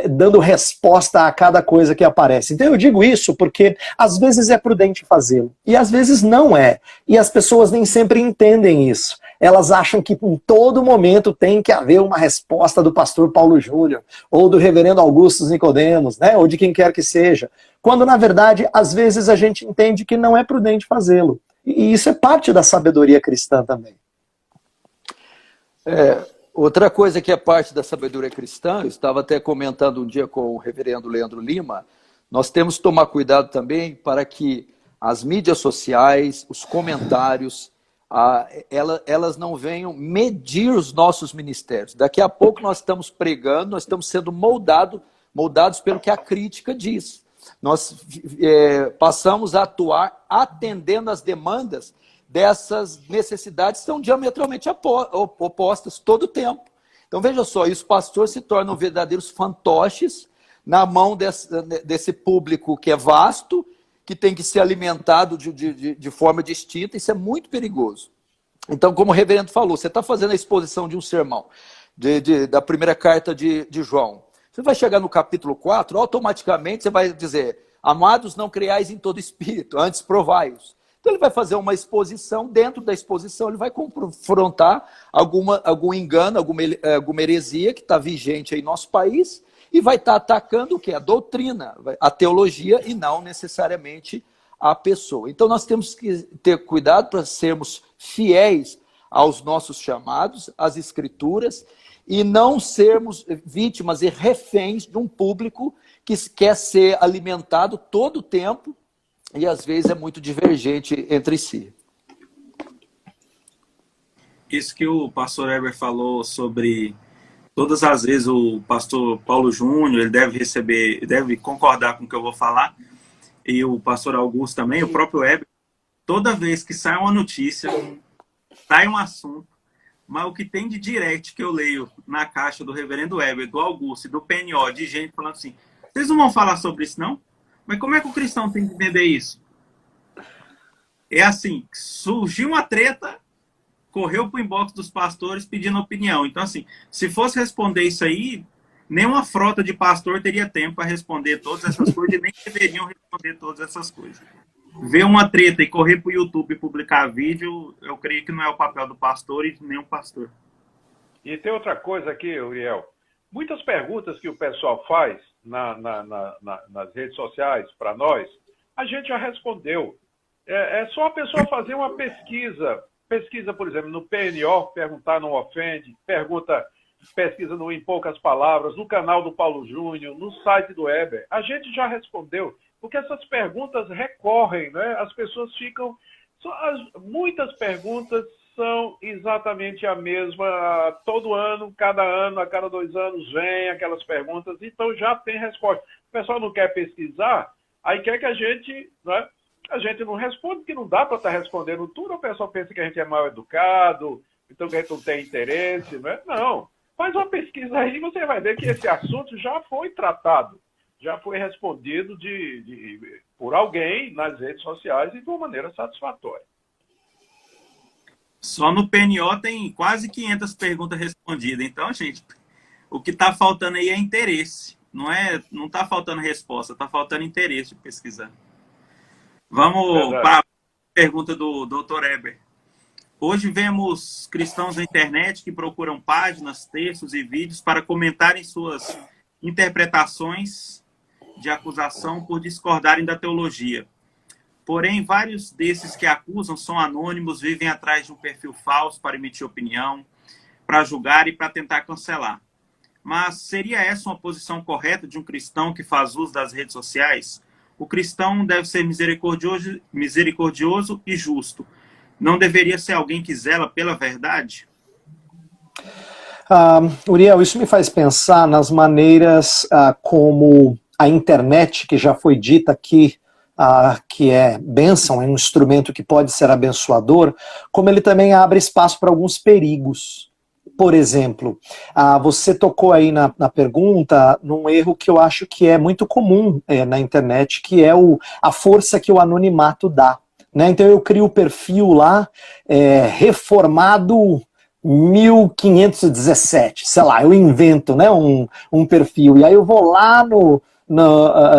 dando resposta a cada coisa que aparece. Então eu digo isso porque às vezes é prudente fazê-lo e às vezes não é. E as pessoas nem sempre entendem isso. Elas acham que em todo momento tem que haver uma resposta do pastor Paulo Júnior ou do reverendo Augusto Nicodemos, né? Ou de quem quer que seja. Quando na verdade às vezes a gente entende que não é prudente fazê-lo. E isso é parte da sabedoria cristã também. Outra coisa que é parte da sabedoria cristã, eu estava até comentando um dia com o reverendo Leandro Lima, nós temos que tomar cuidado também para que as mídias sociais, os comentários, elas não venham medir os nossos ministérios. Daqui a pouco nós estamos pregando, nós estamos sendo moldados pelo que a crítica diz. Nós passamos a atuar atendendo às demandas dessas necessidades que são diametralmente opostas todo o tempo. Então veja só, os pastores se tornam verdadeiros fantoches na mão desse público que é vasto, que tem que ser alimentado de forma distinta. Isso é muito perigoso. Então, como o reverendo falou, você está fazendo a exposição de um sermão, da primeira carta de João. Você vai chegar no capítulo 4, automaticamente você vai dizer: amados, não creiais em todo espírito, antes provai-os. Então ele vai fazer uma exposição, dentro da exposição ele vai confrontar algum engano, alguma heresia que está vigente aí no nosso país e vai estar atacando o quê? A doutrina, a teologia e não necessariamente a pessoa. Então nós temos que ter cuidado para sermos fiéis aos nossos chamados, às escrituras, e não sermos vítimas e reféns de um público que quer ser alimentado todo o tempo e às vezes é muito divergente entre si. Isso que o pastor Heber falou sobre todas as vezes o pastor Paulo Júnior, ele deve concordar com o que eu vou falar, e o pastor Augusto também, o próprio Heber, toda vez que sai uma notícia, sai um assunto, mas o que tem de direct que eu leio na caixa do reverendo Heber, do Augusto e do PNO, de gente falando assim: vocês não vão falar sobre isso não? Mas como é que o cristão tem que entender isso? É assim, surgiu uma treta, correu para o inbox dos pastores pedindo opinião. Então, assim, se fosse responder isso aí, nenhuma frota de pastor teria tempo para responder todas essas coisas e nem deveriam responder todas essas coisas. Ver uma treta e correr para o YouTube e publicar vídeo, eu creio que não é o papel do pastor e nem um pastor. E tem outra coisa aqui, Uriel. Muitas perguntas que o pessoal faz nas redes sociais para nós, a gente já respondeu. É só a pessoa fazer uma pesquisa, por exemplo, no PNO, perguntar não ofende, pesquisa no Em Poucas Palavras, no canal do Paulo Júnior, no site do Heber. A gente já respondeu, porque essas perguntas recorrem, né? As pessoas ficam... Muitas perguntas são exatamente a mesma. Todo ano, a cada 2 anos, vem aquelas perguntas, então já tem resposta. O pessoal não quer pesquisar, aí quer que a gente... Né? A gente não responde, porque não dá para estar respondendo tudo. O pessoal pensa que a gente é mal educado, então que a gente não tem interesse, né? Não. Faz uma pesquisa aí e você vai ver que esse assunto já foi tratado, já foi respondido por alguém nas redes sociais e de uma maneira satisfatória. Só no PNO tem quase 500 perguntas respondidas. Então, gente, O que está faltando aí é interesse. Não está faltando resposta, está faltando interesse de pesquisar. Vamos para a pergunta do Dr. Eber. Hoje vemos cristãos na internet que procuram páginas, textos e vídeos para comentarem suas interpretações de acusação por discordarem da teologia. Porém, vários desses que acusam são anônimos, vivem atrás de um perfil falso para emitir opinião, para julgar e para tentar cancelar. Mas seria essa uma posição correta de um cristão que faz uso das redes sociais? O cristão deve ser misericordioso e justo. Não deveria ser alguém que zela pela verdade? Uriel, isso me faz pensar nas maneiras como a internet, que já foi dita aqui, que é bênção, é um instrumento que pode ser abençoador, como ele também abre espaço para alguns perigos. Por exemplo, você tocou aí na pergunta num erro que eu acho que é muito comum na internet, que é a força que o anonimato dá. Né? Então eu crio o perfil lá, reformado 1517, sei lá, eu invento, né, um perfil, e aí eu vou lá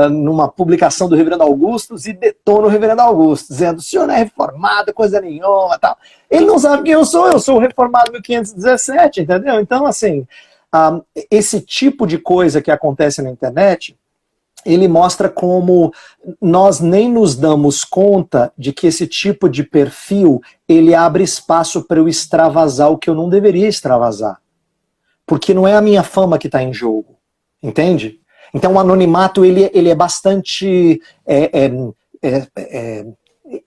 numa publicação do Reverendo Augustus e detono o Reverendo Augusto, dizendo, o senhor não é reformado, coisa nenhuma, tal. Ele não sabe quem eu sou o reformado 1517, entendeu? Então, assim, esse tipo de coisa que acontece na internet, ele mostra como nós nem nos damos conta de que esse tipo de perfil, ele abre espaço para eu extravasar o que eu não deveria extravasar. Porque não é a minha fama que está em jogo, entende? Então o anonimato, ele é bastante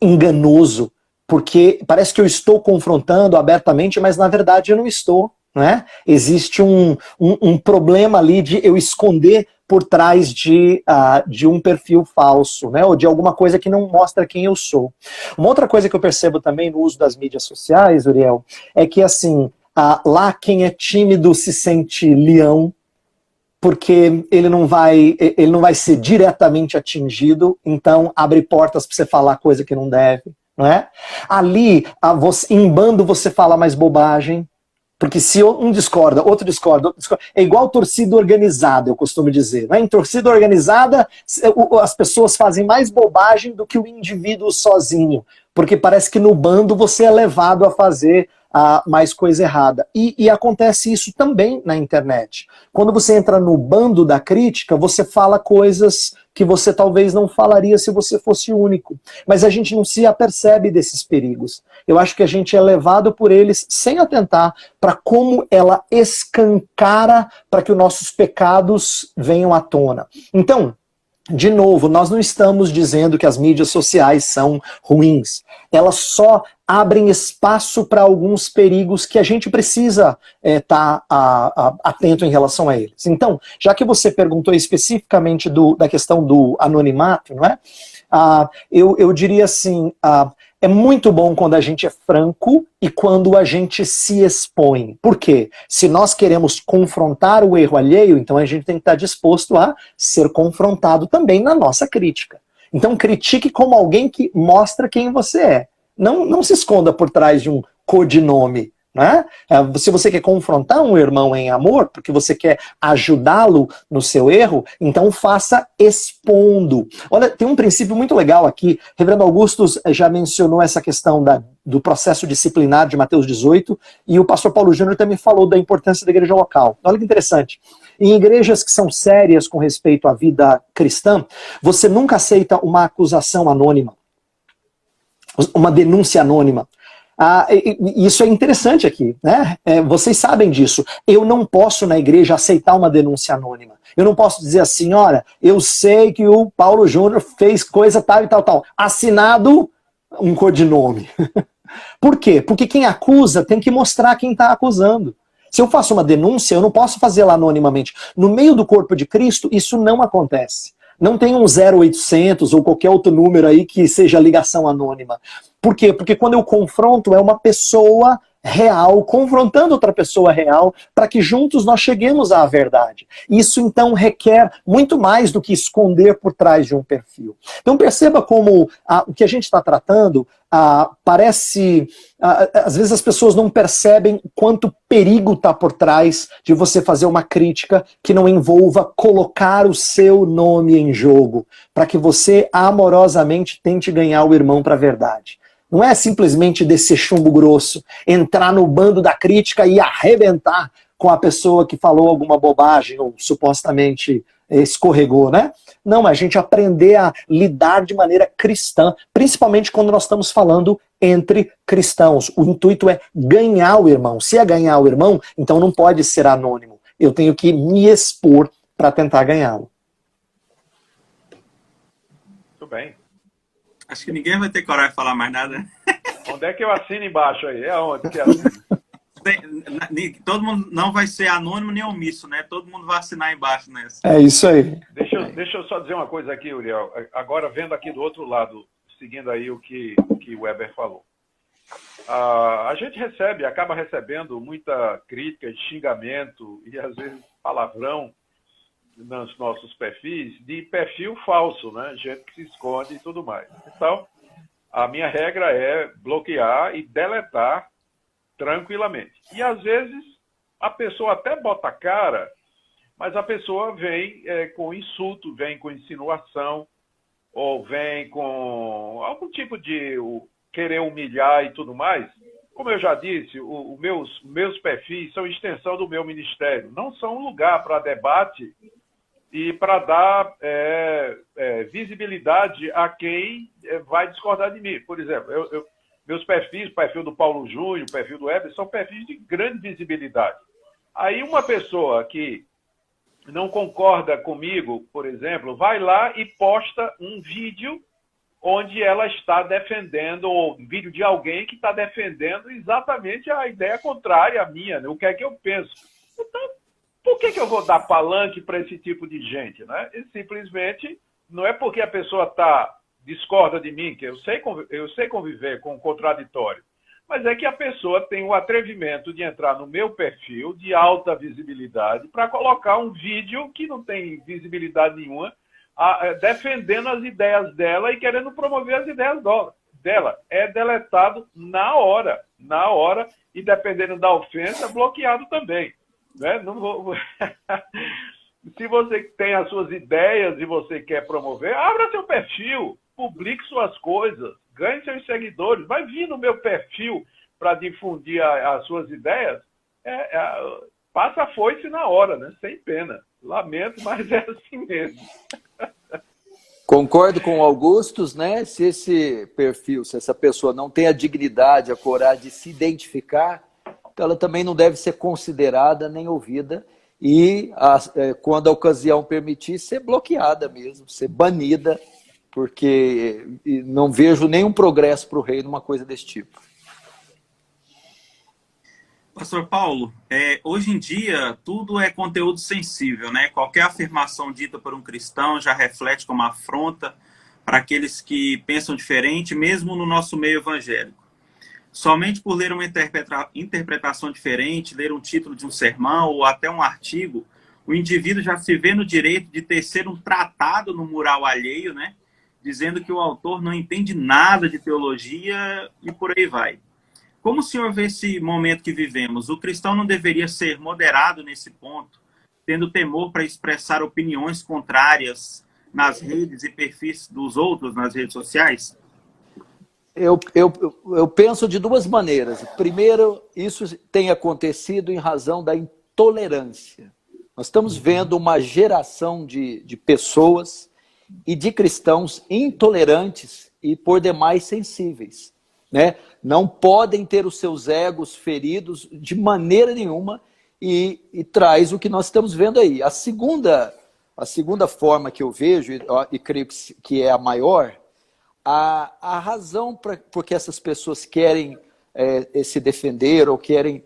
enganoso, porque parece que eu estou confrontando abertamente, mas na verdade eu não estou. Né? Existe um problema ali de eu esconder por trás de um perfil falso, né? Ou de alguma coisa que não mostra quem eu sou. Uma outra coisa que eu percebo também no uso das mídias sociais, Uriel, é que assim, lá quem é tímido se sente leão, porque ele não vai ser diretamente atingido, então abre portas para você falar coisa que não deve, não é? Ali, em bando você fala mais bobagem, porque se um discorda, outro discorda, outro discorda, é igual torcida organizada, eu costumo dizer. Né? Em torcida organizada, as pessoas fazem mais bobagem do que o indivíduo sozinho, porque parece que no bando você é levado a fazer mais coisa errada. E acontece isso também na internet. Quando você entra no bando da crítica, você fala coisas que você talvez não falaria se você fosse único. Mas a gente não se apercebe desses perigos. Eu acho que a gente é levado por eles sem atentar para como ela escancara para que os nossos pecados venham à tona. Então, de novo, nós não estamos dizendo que as mídias sociais são ruins. Elas só abrem espaço para alguns perigos que a gente precisa estar atento em relação a eles. Então, já que você perguntou especificamente da questão do anonimato, não é? Eu diria assim, é muito bom quando a gente é franco e quando a gente se expõe. Por quê? Se nós queremos confrontar o erro alheio, então a gente tem que estar disposto a ser confrontado também na nossa crítica. Então critique como alguém que mostra quem você é. Não se esconda por trás de um codinome. Né? Se você quer confrontar um irmão em amor, porque você quer ajudá-lo no seu erro, então faça expondo. Olha, tem um princípio muito legal aqui. Reverendo Augustus já mencionou essa questão do processo disciplinar de Mateus 18, e o pastor Paulo Júnior também falou da importância da igreja local. Olha que interessante. Em igrejas que são sérias com respeito à vida cristã, você nunca aceita uma acusação anônima, uma denúncia anônima. Isso é interessante aqui, né? Vocês sabem disso. Eu não posso na igreja aceitar uma denúncia anônima. Eu não posso dizer assim, olha, eu sei que o Paulo Júnior fez coisa tal e tal, tal. Assinado um codinome. Por quê? Porque quem acusa tem que mostrar quem está acusando. Se eu faço uma denúncia, eu não posso fazê-la anonimamente. No meio do corpo de Cristo, isso não acontece. Não tem um 0800 ou qualquer outro número aí que seja ligação anônima. Por quê? Porque quando eu confronto, é uma pessoa real, confrontando outra pessoa real, para que juntos nós cheguemos à verdade. Isso, então, requer muito mais do que esconder por trás de um perfil. Então, perceba como o que a gente está tratando parece... às vezes as pessoas não percebem quanto perigo está por trás de você fazer uma crítica que não envolva colocar o seu nome em jogo, para que você amorosamente tente ganhar o irmão para a verdade. Não é simplesmente descer chumbo grosso, entrar no bando da crítica e arrebentar com a pessoa que falou alguma bobagem ou supostamente escorregou, né? Não, a gente aprender a lidar de maneira cristã, principalmente quando nós estamos falando entre cristãos. O intuito é ganhar o irmão. Se é ganhar o irmão, então não pode ser anônimo. Eu tenho que me expor para tentar ganhá-lo. Muito bem. Acho que ninguém vai ter coragem de falar mais nada. Onde é que eu assino embaixo aí? É onde que assino? Todo mundo não vai ser anônimo nem omisso, né? Todo mundo vai assinar embaixo nessa. É isso aí. Deixa eu só dizer uma coisa aqui, Uriel. Agora, vendo aqui do outro lado, seguindo aí o que o Weber falou. A gente acaba recebendo muita crítica, xingamento e, às vezes, palavrão nos nossos perfis, de perfil falso, né? Gente que se esconde e tudo mais. Então, a minha regra é bloquear e deletar tranquilamente. E, às vezes, a pessoa até bota a cara, mas a pessoa vem com insulto, vem com insinuação, ou vem com algum tipo de querer humilhar e tudo mais. Como eu já disse, os meus perfis são extensão do meu ministério. Não são um lugar para debate e para dar visibilidade a quem vai discordar de mim. Por exemplo, meus perfis, o perfil do Paulo Júnior, o perfil do Weber, são perfis de grande visibilidade. Aí uma pessoa que não concorda comigo, por exemplo, vai lá e posta um vídeo onde ela está defendendo, ou um vídeo de alguém que está defendendo exatamente a ideia contrária à minha, né? O que é que eu penso. Então, por que eu vou dar palanque para esse tipo de gente, né? E simplesmente, não é porque a pessoa discorda de mim, que eu sei conviver com o contraditório, mas é que a pessoa tem o atrevimento de entrar no meu perfil de alta visibilidade para colocar um vídeo que não tem visibilidade nenhuma, defendendo as ideias dela e querendo promover as ideias dela. É deletado na hora, e dependendo da ofensa, bloqueado também. Né? Não vou... Se você tem as suas ideias e você quer promover, abra seu perfil, publique suas coisas, ganhe seus seguidores, vai vir no meu perfil para difundir as suas ideias, passa a foice na hora, né? Sem pena. Lamento, mas é assim mesmo. Concordo com o Augustus, né? Se esse perfil, se essa pessoa não tem a dignidade, a coragem de se identificar, então ela também não deve ser considerada nem ouvida e, quando a ocasião permitir, ser bloqueada mesmo, ser banida, porque não vejo nenhum progresso para o reino numa coisa desse tipo. Pastor Paulo, hoje em dia tudo é conteúdo sensível, né? Qualquer afirmação dita por um cristão já reflete como afronta para aqueles que pensam diferente, mesmo no nosso meio evangélico. Somente por ler uma interpretação diferente, ler um título de um sermão ou até um artigo, o indivíduo já se vê no direito de tecer um tratado no mural alheio, né? Dizendo que o autor não entende nada de teologia e por aí vai. Como o senhor vê esse momento que vivemos? O cristão não deveria ser moderado nesse ponto, tendo temor para expressar opiniões contrárias nas redes e perfis dos outros nas redes sociais? Eu penso de duas maneiras. Primeiro, isso tem acontecido em razão da intolerância. Nós estamos vendo uma geração de pessoas e de cristãos intolerantes e por demais sensíveis, né? Não podem ter os seus egos feridos de maneira nenhuma e traz o que nós estamos vendo aí. A segunda forma que eu vejo, e creio que é a maior, a razão por que essas pessoas querem se defender ou querem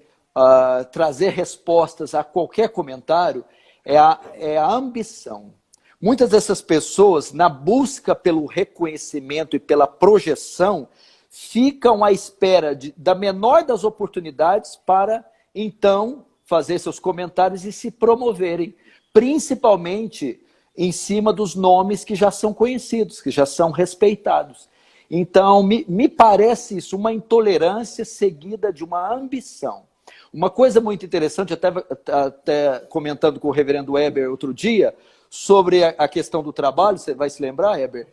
trazer respostas a qualquer comentário é a ambição. Muitas dessas pessoas, na busca pelo reconhecimento e pela projeção, ficam à espera da menor das oportunidades para, então, fazer seus comentários e se promoverem, principalmente em cima dos nomes que já são conhecidos, que já são respeitados. Então, me parece isso, uma intolerância seguida de uma ambição. Uma coisa muito interessante, até comentando com o reverendo Weber outro dia, sobre a questão do trabalho, você vai se lembrar, Weber?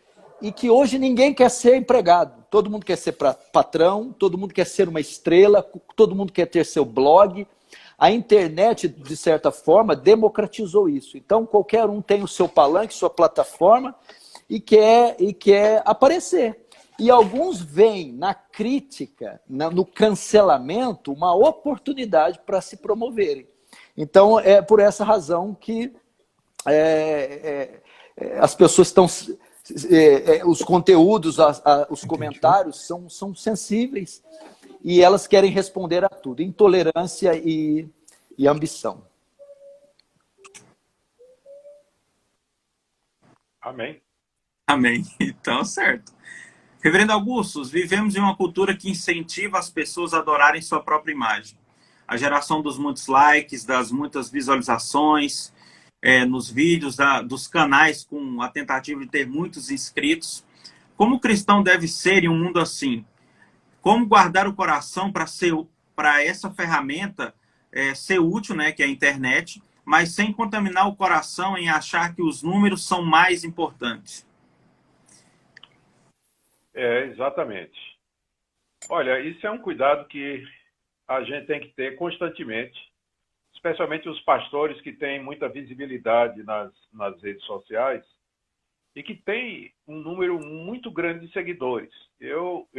E que hoje ninguém quer ser empregado. Todo mundo quer ser patrão, todo mundo quer ser uma estrela, todo mundo quer ter seu blog. A internet, de certa forma, democratizou isso. Então, qualquer um tem o seu palanque, sua plataforma, e quer aparecer. E alguns veem na crítica, no cancelamento, uma oportunidade para se promoverem. Então, é por essa razão que as pessoas estão... os conteúdos, os comentários são sensíveis e elas querem responder a tudo. Intolerância e ambição. Amém. Amém. Então, certo. Reverendo Augusto, vivemos em uma cultura que incentiva as pessoas a adorarem sua própria imagem. A geração dos muitos likes, das muitas visualizações, nos vídeos, dos canais com a tentativa de ter muitos inscritos. Como o cristão deve ser em um mundo assim? Como guardar o coração para essa ferramenta ser útil, né, que é a internet, mas sem contaminar o coração em achar que os números são mais importantes? Exatamente. Olha, isso é um cuidado que a gente tem que ter constantemente, especialmente os pastores que têm muita visibilidade nas redes sociais e que têm um número muito grande de seguidores. Eu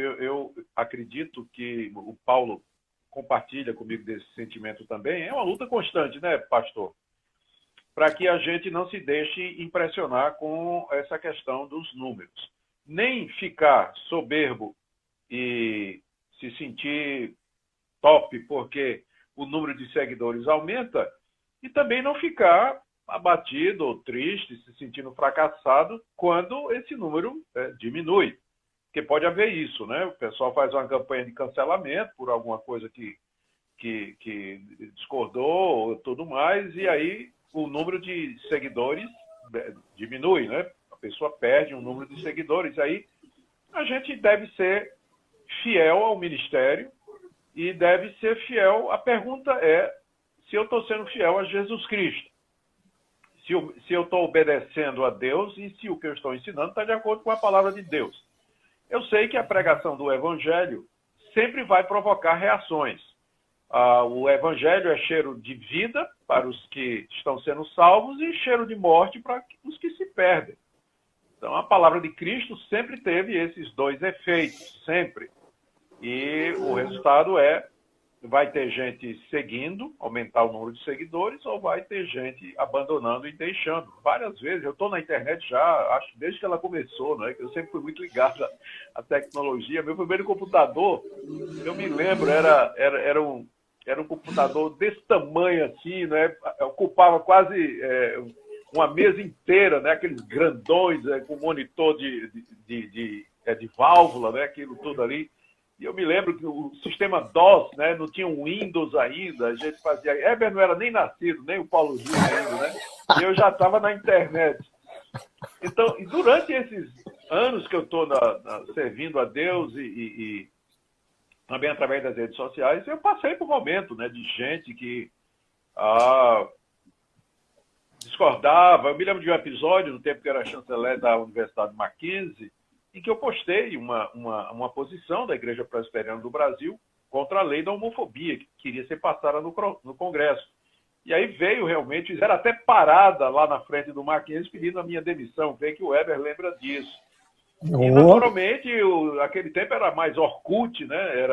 acredito que o Paulo compartilha comigo desse sentimento também. É uma luta constante, né, pastor? Para que a gente não se deixe impressionar com essa questão dos números. Nem ficar soberbo e se sentir top porque o número de seguidores aumenta e também não ficar abatido ou triste, se sentindo fracassado quando esse número diminui. Porque pode haver isso, né? O pessoal faz uma campanha de cancelamento por alguma coisa que discordou e tudo mais, e aí o número de seguidores diminui, né? A pessoa perde um número de seguidores. Aí a gente deve ser fiel ao ministério e deve ser fiel. A pergunta é se eu estou sendo fiel a Jesus Cristo. Se eu estou obedecendo a Deus e se o que eu estou ensinando está de acordo com a palavra de Deus. Eu sei que a pregação do Evangelho sempre vai provocar reações. O Evangelho é cheiro de vida para os que estão sendo salvos e cheiro de morte para os que se perdem. Então, a palavra de Cristo sempre teve esses dois efeitos, sempre. E o resultado vai ter gente seguindo, aumentar o número de seguidores, ou vai ter gente abandonando e deixando. Várias vezes, eu estou na internet já, acho, desde que ela começou, né? Que eu sempre fui muito ligado à tecnologia. Meu primeiro computador, eu me lembro, era um computador desse tamanho assim, né? Ocupava quase uma mesa inteira, né? Aqueles grandões com monitor de válvula, né? Aquilo tudo ali. E eu me lembro que o sistema DOS, né? Não tinha um Windows ainda, a gente fazia... Heber não era nem nascido, nem o Paulo Júnior ainda, né? E eu já estava na internet. Então, e durante esses anos que eu estou servindo a Deus e também através das redes sociais, eu passei por um momento, né, de gente que discordava. Eu me lembro de um episódio, no tempo que eu era chanceler da Universidade Mackenzie, em que eu postei uma posição da Igreja Presbiteriana do Brasil contra a lei da homofobia, que queria ser passada no Congresso. E aí veio realmente, fizeram até parada lá na frente do Mackenzie pedindo a minha demissão. Vê que o Weber lembra disso. E, naturalmente, aquele tempo era mais Orkut, né?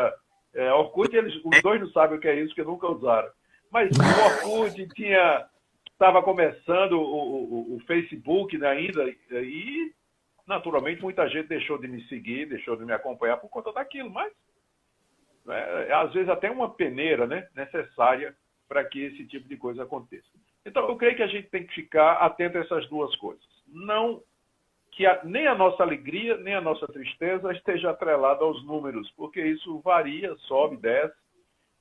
Orkut, os dois não sabem o que é isso, porque nunca usaram. Mas o Orkut estava começando o Facebook, né, ainda, e naturalmente muita gente deixou de me seguir, deixou de me acompanhar por conta daquilo, mas às vezes até uma peneira, né, necessária para que esse tipo de coisa aconteça. Então, eu creio que a gente tem que ficar atento a essas duas coisas. Não que nem a nossa alegria, nem a nossa tristeza esteja atrelada aos números, porque isso varia, sobe, desce.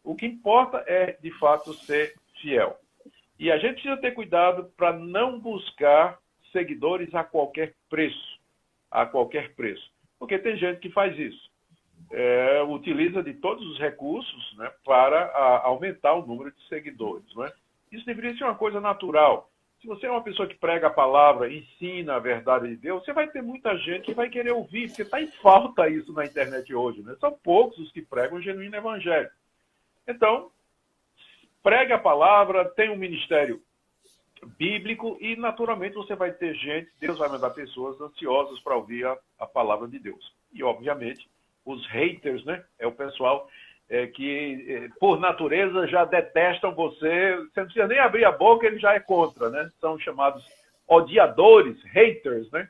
O que importa é, de fato, ser fiel. E a gente precisa ter cuidado para não buscar seguidores a qualquer preço. A qualquer preço. Porque tem gente que faz isso. Utiliza de todos os recursos, né, para aumentar o número de seguidores. Né? Isso deveria ser uma coisa natural. Se você é uma pessoa que prega a palavra, ensina a verdade de Deus, você vai ter muita gente que vai querer ouvir, porque está em falta isso na internet hoje. Né? São poucos os que pregam o genuíno evangelho. Então, pregue a palavra, tenha um ministério bíblico e, naturalmente, você vai ter gente, Deus vai mandar pessoas ansiosas para ouvir a palavra de Deus. E, obviamente, os haters, né? É o pessoal que, por natureza, já detestam você. Você não precisa nem abrir a boca, ele já é contra, né? São chamados odiadores, haters, né?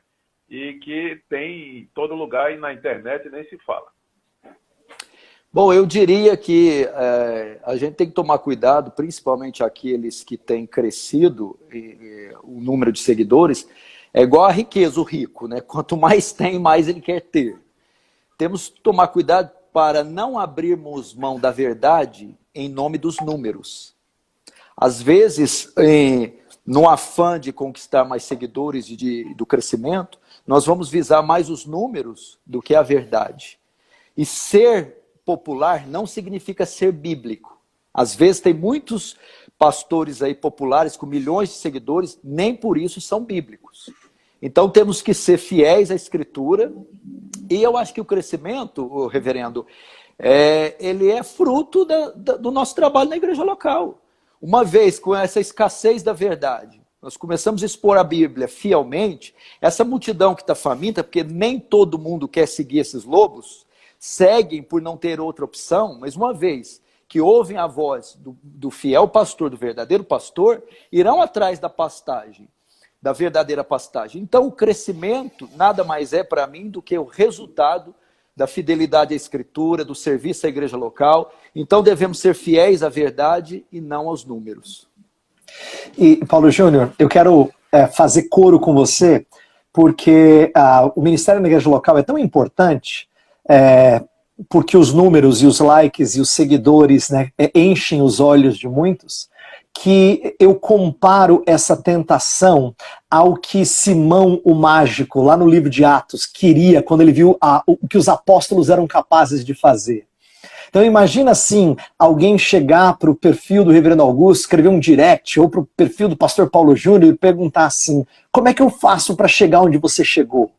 E que tem em todo lugar e na internet nem se fala. Bom, eu diria que a gente tem que tomar cuidado, principalmente aqueles que têm crescido o número de seguidores, é igual a riqueza, o rico, né? Quanto mais tem, mais ele quer ter. Temos que tomar cuidado para não abrirmos mão da verdade em nome dos números. Às vezes, no afã de conquistar mais seguidores e do crescimento, nós vamos visar mais os números do que a verdade. E ser popular não significa ser bíblico. Às vezes tem muitos pastores aí populares com milhões de seguidores, nem por isso são bíblicos. Então temos que ser fiéis à Escritura, e eu acho que o crescimento, reverendo, ele é fruto do nosso trabalho na igreja local. Uma vez com essa escassez da verdade, nós começamos a expor a Bíblia fielmente, essa multidão que está faminta, porque nem todo mundo quer seguir esses lobos, seguem por não ter outra opção, mas uma vez que ouvem a voz do fiel pastor, do verdadeiro pastor, irão atrás da pastagem, da verdadeira pastagem. Então o crescimento nada mais é para mim do que o resultado da fidelidade à Escritura, do serviço à igreja local. Então devemos ser fiéis à verdade e não aos números. E Paulo Júnior, eu quero fazer coro com você, porque o ministério na igreja local é tão importante, porque os números e os likes e os seguidores, né, enchem os olhos de muitos, que eu comparo essa tentação ao que Simão o Mágico, lá no livro de Atos, queria quando ele viu o que os apóstolos eram capazes de fazer. Então imagina assim, alguém chegar para o perfil do Reverendo Augusto, escrever um direct, ou para o perfil do pastor Paulo Júnior e perguntar assim, como é que eu faço para chegar onde você chegou?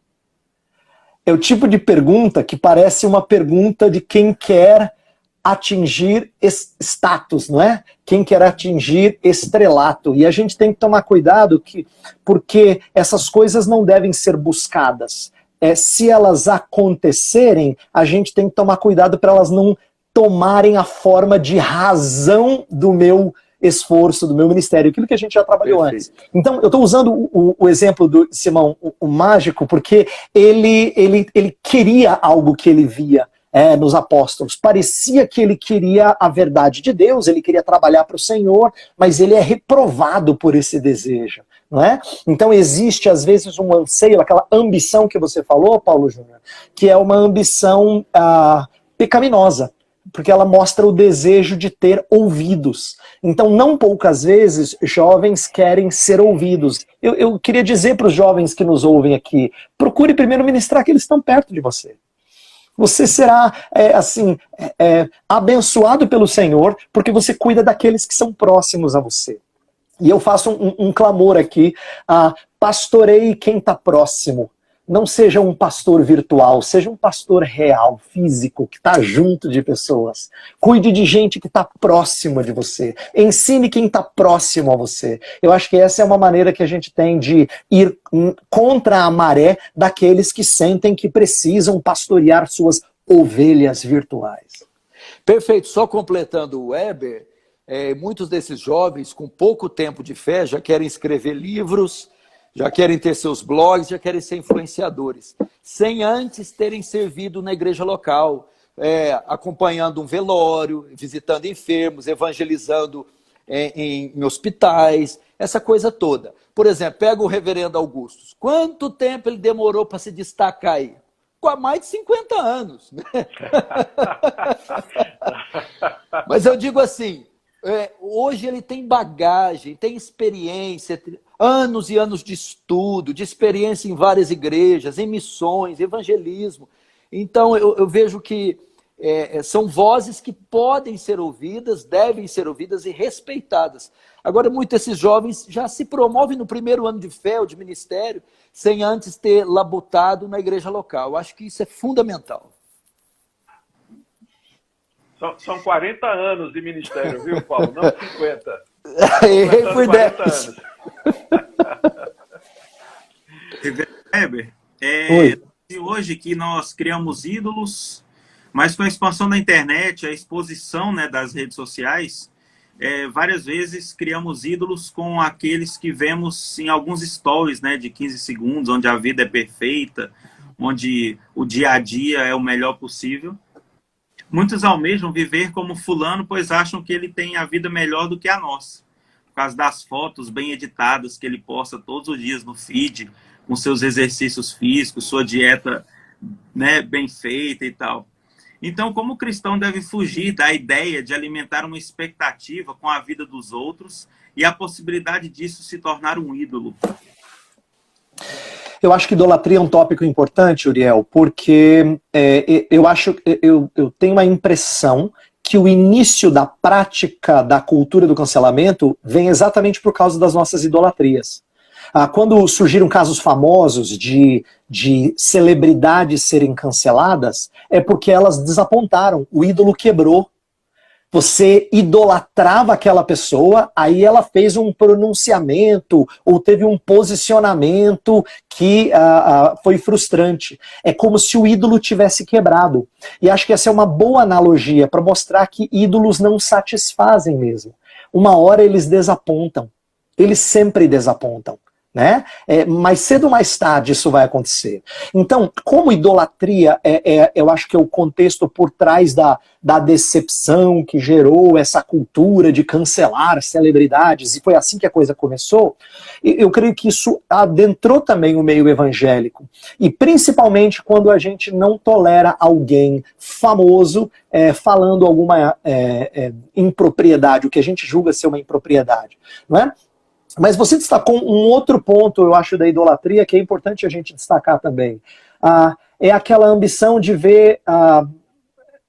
É o tipo de pergunta que parece uma pergunta de quem quer atingir status, não é? Quem quer atingir estrelato. E a gente tem que tomar cuidado porque essas coisas não devem ser buscadas. Se elas acontecerem, a gente tem que tomar cuidado para elas não tomarem a forma de razão do meu esforço, do meu ministério, aquilo que a gente já trabalhou antes. Então, eu estou usando o exemplo do Simão, o Mágico, porque ele queria algo que ele via nos apóstolos. Parecia que ele queria a verdade de Deus, ele queria trabalhar para o Senhor, mas ele é reprovado por esse desejo. Não é? Então existe às vezes um anseio, aquela ambição que você falou, Paulo Júnior, que é uma ambição pecaminosa, porque ela mostra o desejo de ter ouvidos. Então não poucas vezes jovens querem ser ouvidos. Eu queria dizer para os jovens que nos ouvem aqui, procure primeiro ministrar que eles estão perto de você. Você será, abençoado pelo Senhor, porque você cuida daqueles que são próximos a você. E eu faço um clamor aqui, pastoreie quem está próximo. Não seja um pastor virtual, seja um pastor real, físico, que está junto de pessoas. Cuide de gente que está próxima de você. Ensine quem está próximo a você. Eu acho que essa é uma maneira que a gente tem de ir contra a maré daqueles que sentem que precisam pastorear suas ovelhas virtuais. Perfeito. Só completando o Weber, muitos desses jovens com pouco tempo de fé já querem escrever livros, já querem ter seus blogs, já querem ser influenciadores, sem antes terem servido na igreja local, acompanhando um velório, visitando enfermos, evangelizando em hospitais. essa coisa toda. Por exemplo, pega o reverendo Augusto. Quanto tempo ele demorou para se destacar aí? Com mais de 50 anos. Né? Mas eu digo assim, hoje ele tem bagagem, tem experiência, anos e anos de estudo, de experiência em várias igrejas, em missões, evangelismo. Então eu vejo que são vozes que podem ser ouvidas, devem ser ouvidas e respeitadas. Agora, muitos desses jovens já se promovem no primeiro ano de fé ou de ministério, sem antes ter labutado na igreja local. Eu acho que isso é fundamental. São 40 anos de ministério, viu, Paulo? Não 50. Errei por 10. Anos. Weber, hoje que nós criamos ídolos, mas com a expansão da internet, a exposição, né, das redes sociais, várias vezes criamos ídolos com aqueles que vemos em alguns stories, né, de 15 segundos, onde a vida é perfeita, onde o dia a dia é o melhor possível. Muitos almejam viver como fulano, pois acham que ele tem a vida melhor do que a nossa, por causa das fotos bem editadas que ele posta todos os dias no feed, com seus exercícios físicos, sua dieta, né, bem feita e tal. Então, como o cristão deve fugir da ideia de alimentar uma expectativa com a vida dos outros e a possibilidade disso se tornar um ídolo? Eu acho que idolatria é um tópico importante, Uriel, porque eu tenho uma impressão que o início da prática da cultura do cancelamento vem exatamente por causa das nossas idolatrias. Quando surgiram casos famosos de celebridades serem canceladas, é porque elas desapontaram, o ídolo quebrou. Você idolatrava aquela pessoa, aí ela fez um pronunciamento ou teve um posicionamento que foi frustrante. É como se o ídolo tivesse quebrado. E acho que essa é uma boa analogia para mostrar que ídolos não satisfazem mesmo. Uma hora eles desapontam. Eles sempre desapontam. Né? Mais cedo ou mais tarde isso vai acontecer. Então, como idolatria, eu acho que é o contexto por trás da decepção que gerou essa cultura de cancelar celebridades, e foi assim que a coisa começou, eu creio que isso adentrou também o meio evangélico. E principalmente quando a gente não tolera alguém famoso falando alguma impropriedade, o que a gente julga ser uma impropriedade, não é? Mas você destacou um outro ponto, eu acho, da idolatria, que é importante a gente destacar também. É aquela ambição de ver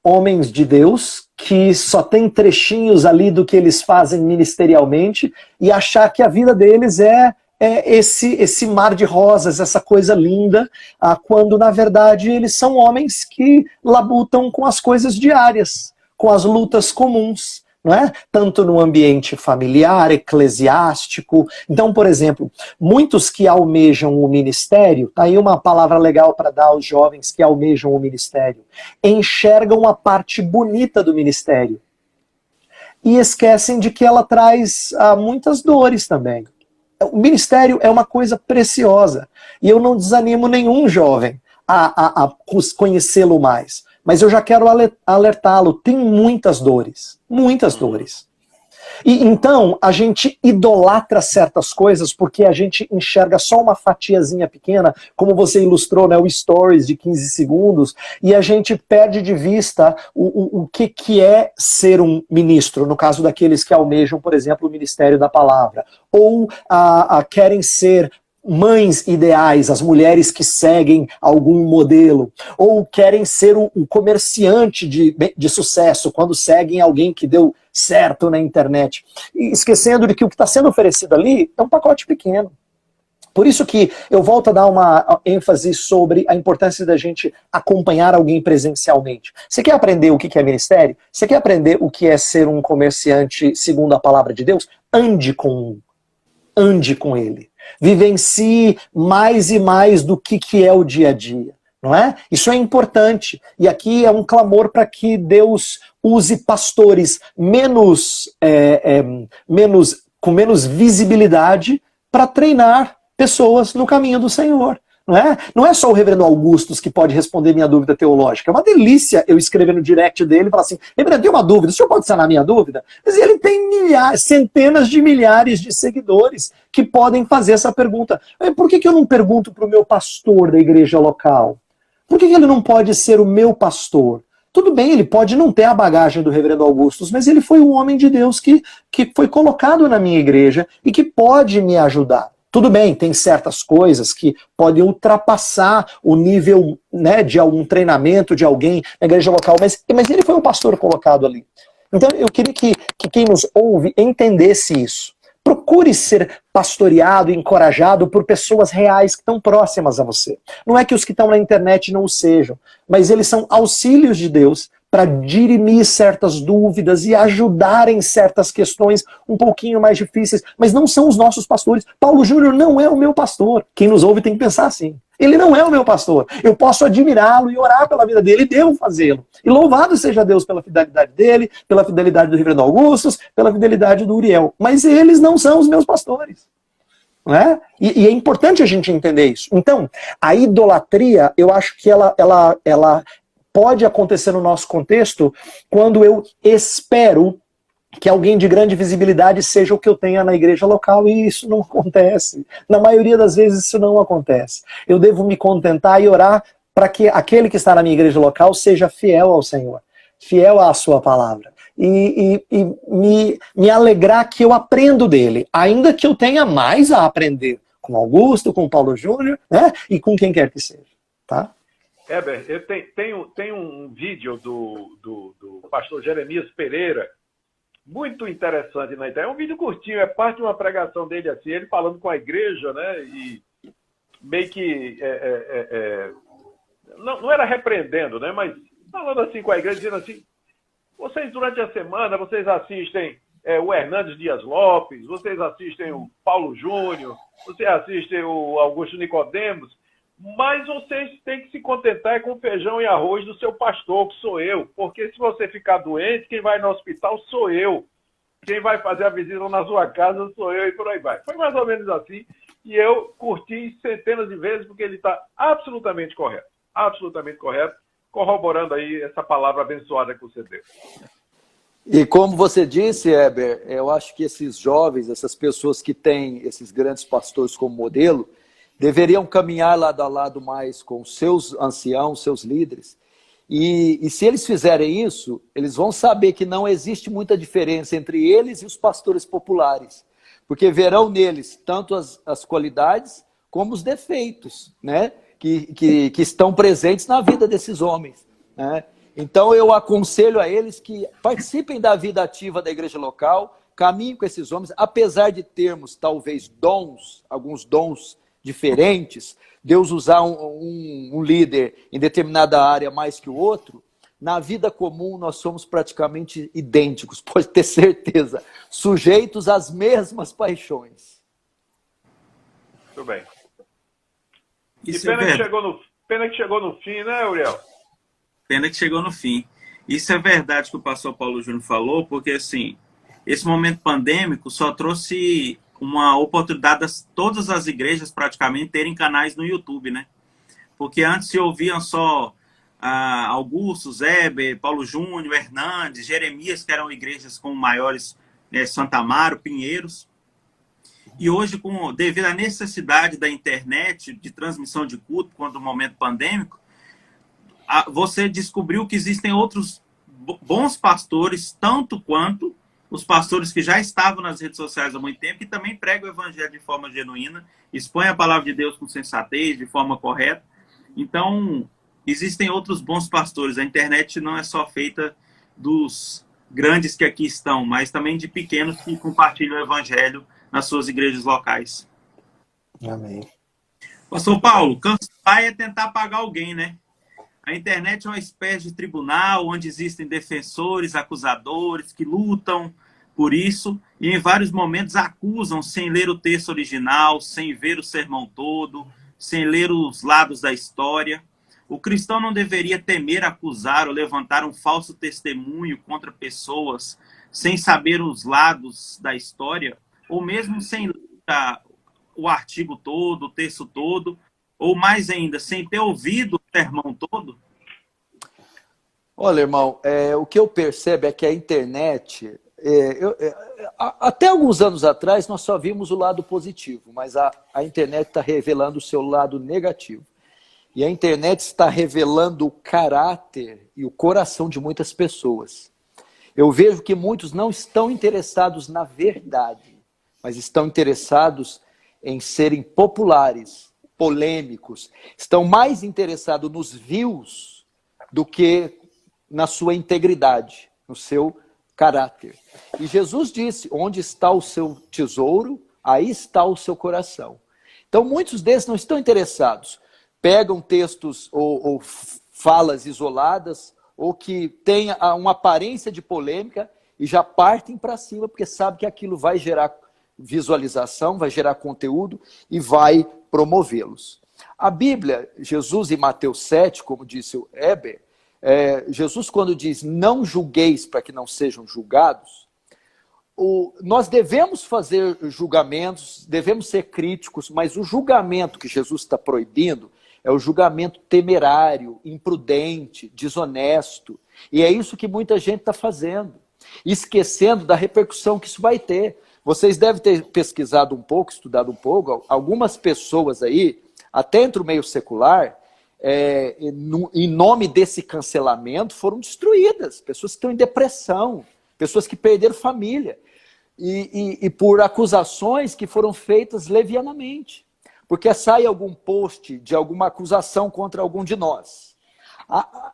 homens de Deus que só tem trechinhos ali do que eles fazem ministerialmente e achar que a vida deles é esse mar de rosas, essa coisa linda, quando na verdade eles são homens que labutam com as coisas diárias, com as lutas comuns. Não é? Tanto no ambiente familiar, eclesiástico. Então, por exemplo, muitos que almejam o ministério, tá aí uma palavra legal para dar aos jovens que almejam o ministério, enxergam a parte bonita do ministério e esquecem de que ela traz muitas dores também. O ministério é uma coisa preciosa e eu não desanimo nenhum jovem a conhecê-lo mais. Mas eu já quero alertá-lo, tem muitas dores. Muitas dores. E então, a gente idolatra certas coisas porque a gente enxerga só uma fatiazinha pequena, como você ilustrou, né, o stories de 15 segundos, e a gente perde de vista o que é ser um ministro, no caso daqueles que almejam, por exemplo, o ministério da palavra, ou querem ser mães ideais, as mulheres que seguem algum modelo, ou querem ser o comerciante de sucesso quando seguem alguém que deu certo na internet, e esquecendo de que o que está sendo oferecido ali é um pacote pequeno. Por isso que eu volto a dar uma ênfase sobre a importância da gente acompanhar alguém presencialmente. Você quer aprender o que é ministério? Você quer aprender o que é ser um comerciante segundo a palavra de Deus? Ande com ele. Vivencie mais e mais do que é o dia a dia, não é? Isso é importante. E aqui é um clamor para que Deus use pastores com menos visibilidade para treinar pessoas no caminho do Senhor. Não é? Não é só o reverendo Augustus que pode responder minha dúvida teológica. É uma delícia eu escrever no direct dele e falar assim, reverendo, tem uma dúvida, o senhor pode sanar minha dúvida? Mas ele tem milhares, centenas de milhares de seguidores que podem fazer essa pergunta. Por que eu não pergunto para o meu pastor da igreja local? Por que ele não pode ser o meu pastor? Tudo bem, ele pode não ter a bagagem do reverendo Augustus, mas ele foi um homem de Deus que foi colocado na minha igreja e que pode me ajudar. Tudo bem, tem certas coisas que podem ultrapassar o nível, né, de algum treinamento de alguém na igreja local, mas ele foi um pastor colocado ali. Então eu queria que quem nos ouve entendesse isso. Procure ser pastoreado, encorajado por pessoas reais que estão próximas a você. Não é que os que estão na internet não o sejam, mas eles são auxílios de Deus para dirimir certas dúvidas e ajudar em certas questões um pouquinho mais difíceis, mas não são os nossos pastores. Paulo Júnior não é o meu pastor. Quem nos ouve tem que pensar assim. Ele não é o meu pastor. Eu posso admirá-lo e orar pela vida dele, e devo fazê-lo. E louvado seja Deus pela fidelidade dele, pela fidelidade do reverendo Augustus, pela fidelidade do Uriel. Mas eles não são os meus pastores. Não é? E é importante a gente entender isso. Então, a idolatria, eu acho que ela pode acontecer no nosso contexto quando eu espero que alguém de grande visibilidade seja o que eu tenha na igreja local, e isso não acontece. Na maioria das vezes isso não acontece. Eu devo me contentar e orar para que aquele que está na minha igreja local seja fiel ao Senhor, fiel à sua palavra. E me alegrar que eu aprendo dele, ainda que eu tenha mais a aprender com Augusto, com Paulo Júnior, né, e com quem quer que seja. Tá? Heber, eu tenho um vídeo do pastor Jeremias Pereira, muito interessante na internet. É um vídeo curtinho, é parte de uma pregação dele, assim, ele falando com a igreja, né? E meio que não era repreendendo, né? Mas falando assim com a igreja, dizendo assim: vocês durante a semana, vocês assistem o Hernandes Dias Lopes, vocês assistem o Paulo Júnior, vocês assistem o Augusto Nicodemos, mas vocês têm que se contentar com feijão e arroz do seu pastor, que sou eu. Porque se você ficar doente, quem vai no hospital sou eu. Quem vai fazer a visita na sua casa sou eu, e por aí vai. Foi mais ou menos assim. E eu curti centenas de vezes, porque ele está absolutamente correto. Absolutamente correto. Corroborando aí essa palavra abençoada que você deu. E como você disse, Heber, eu acho que esses jovens, essas pessoas que têm esses grandes pastores como modelo, deveriam caminhar lado a lado mais com seus anciãos, seus líderes. E se eles fizerem isso, eles vão saber que não existe muita diferença entre eles e os pastores populares. Porque verão neles tanto as qualidades como os defeitos, né, que estão presentes na vida desses homens, né? Então eu aconselho a eles que participem da vida ativa da igreja local, caminhem com esses homens, apesar de termos talvez dons, alguns dons diferentes, Deus usar um líder em determinada área mais que o outro, na vida comum nós somos praticamente idênticos, pode ter certeza, sujeitos às mesmas paixões. Muito bem. Isso pena que chegou no fim, né, Uriel? Pena que chegou no fim. Isso é verdade que o pastor Paulo Júnior falou, porque assim, esse momento pandêmico só trouxe uma oportunidade de todas as igrejas praticamente terem canais no YouTube, né? Porque antes se ouviam só Augusto, Heber, Paulo Júnior, Hernandes, Jeremias, que eram igrejas com maiores, né, Santa Amaro, Pinheiros. E hoje, devido à necessidade da internet, de transmissão de culto, quando o momento pandêmico, você descobriu que existem outros bons pastores, tanto quanto os pastores que já estavam nas redes sociais há muito tempo, e também pregam o evangelho de forma genuína, expõem a palavra de Deus com sensatez, de forma correta. Então, existem outros bons pastores. A internet não é só feita dos grandes que aqui estão, mas também de pequenos que compartilham o evangelho nas suas igrejas locais. Amém. Pastor Paulo, cansar é tentar pagar alguém, né? A internet é uma espécie de tribunal onde existem defensores, acusadores que lutam por isso e em vários momentos acusam sem ler o texto original, sem ver o sermão todo, sem ler os lados da história. O cristão não deveria temer acusar ou levantar um falso testemunho contra pessoas sem saber os lados da história, ou mesmo sem ler o artigo todo, o texto todo, Ou mais ainda, sem ter ouvido o sermão todo? Olha, irmão, o que eu percebo é que a internet, até alguns anos atrás, nós só vimos o lado positivo, mas a internet está revelando o seu lado negativo. E a internet está revelando o caráter e o coração de muitas pessoas. Eu vejo que muitos não estão interessados na verdade, mas estão interessados em serem populares, polêmicos. Estão mais interessados nos views do que na sua integridade, no seu caráter. E Jesus disse, onde está o seu tesouro, aí está o seu coração. Então muitos desses não estão interessados. Pegam textos ou falas isoladas, ou que tenha uma aparência de polêmica, e já partem para cima, porque sabe que aquilo vai gerar visualização, vai gerar conteúdo e vai promovê-los. A Bíblia, Jesus em Mateus 7, como disse o Heber, Jesus quando diz, não julgueis para que não sejam julgados, nós devemos fazer julgamentos, devemos ser críticos, mas o julgamento que Jesus está proibindo é o julgamento temerário, imprudente, desonesto. E é isso que muita gente está fazendo, esquecendo da repercussão que isso vai ter. Vocês devem ter pesquisado um pouco, estudado um pouco, algumas pessoas aí, até entre o meio secular, em nome desse cancelamento, foram destruídas. Pessoas que estão em depressão, pessoas que perderam família, e por acusações que foram feitas levianamente. Porque sai algum post de alguma acusação contra algum de nós.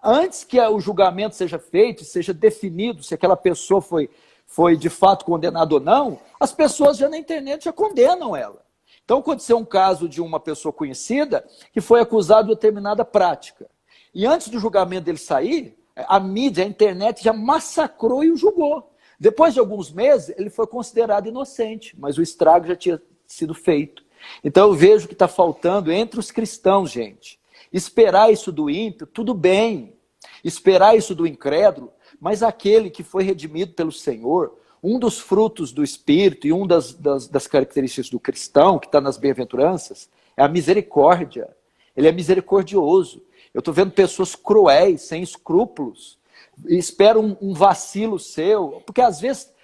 Antes que o julgamento seja feito, seja definido se aquela pessoa foi de fato condenada ou não, as pessoas já na internet já condenam ela. Então aconteceu um caso de uma pessoa conhecida que foi acusada de determinada prática. E antes do julgamento dele sair, a mídia, a internet já massacrou e o julgou. Depois de alguns meses, ele foi considerado inocente, mas o estrago já tinha sido feito. Então eu vejo que está faltando entre os cristãos, gente. Esperar isso do ímpio, tudo bem. Esperar isso do incrédulo, mas aquele que foi redimido pelo Senhor, um dos frutos do Espírito e uma das características do cristão, que está nas bem-aventuranças, é a misericórdia. Ele é misericordioso. Eu estou vendo pessoas cruéis, sem escrúpulos, e esperam um vacilo seu, porque às vezes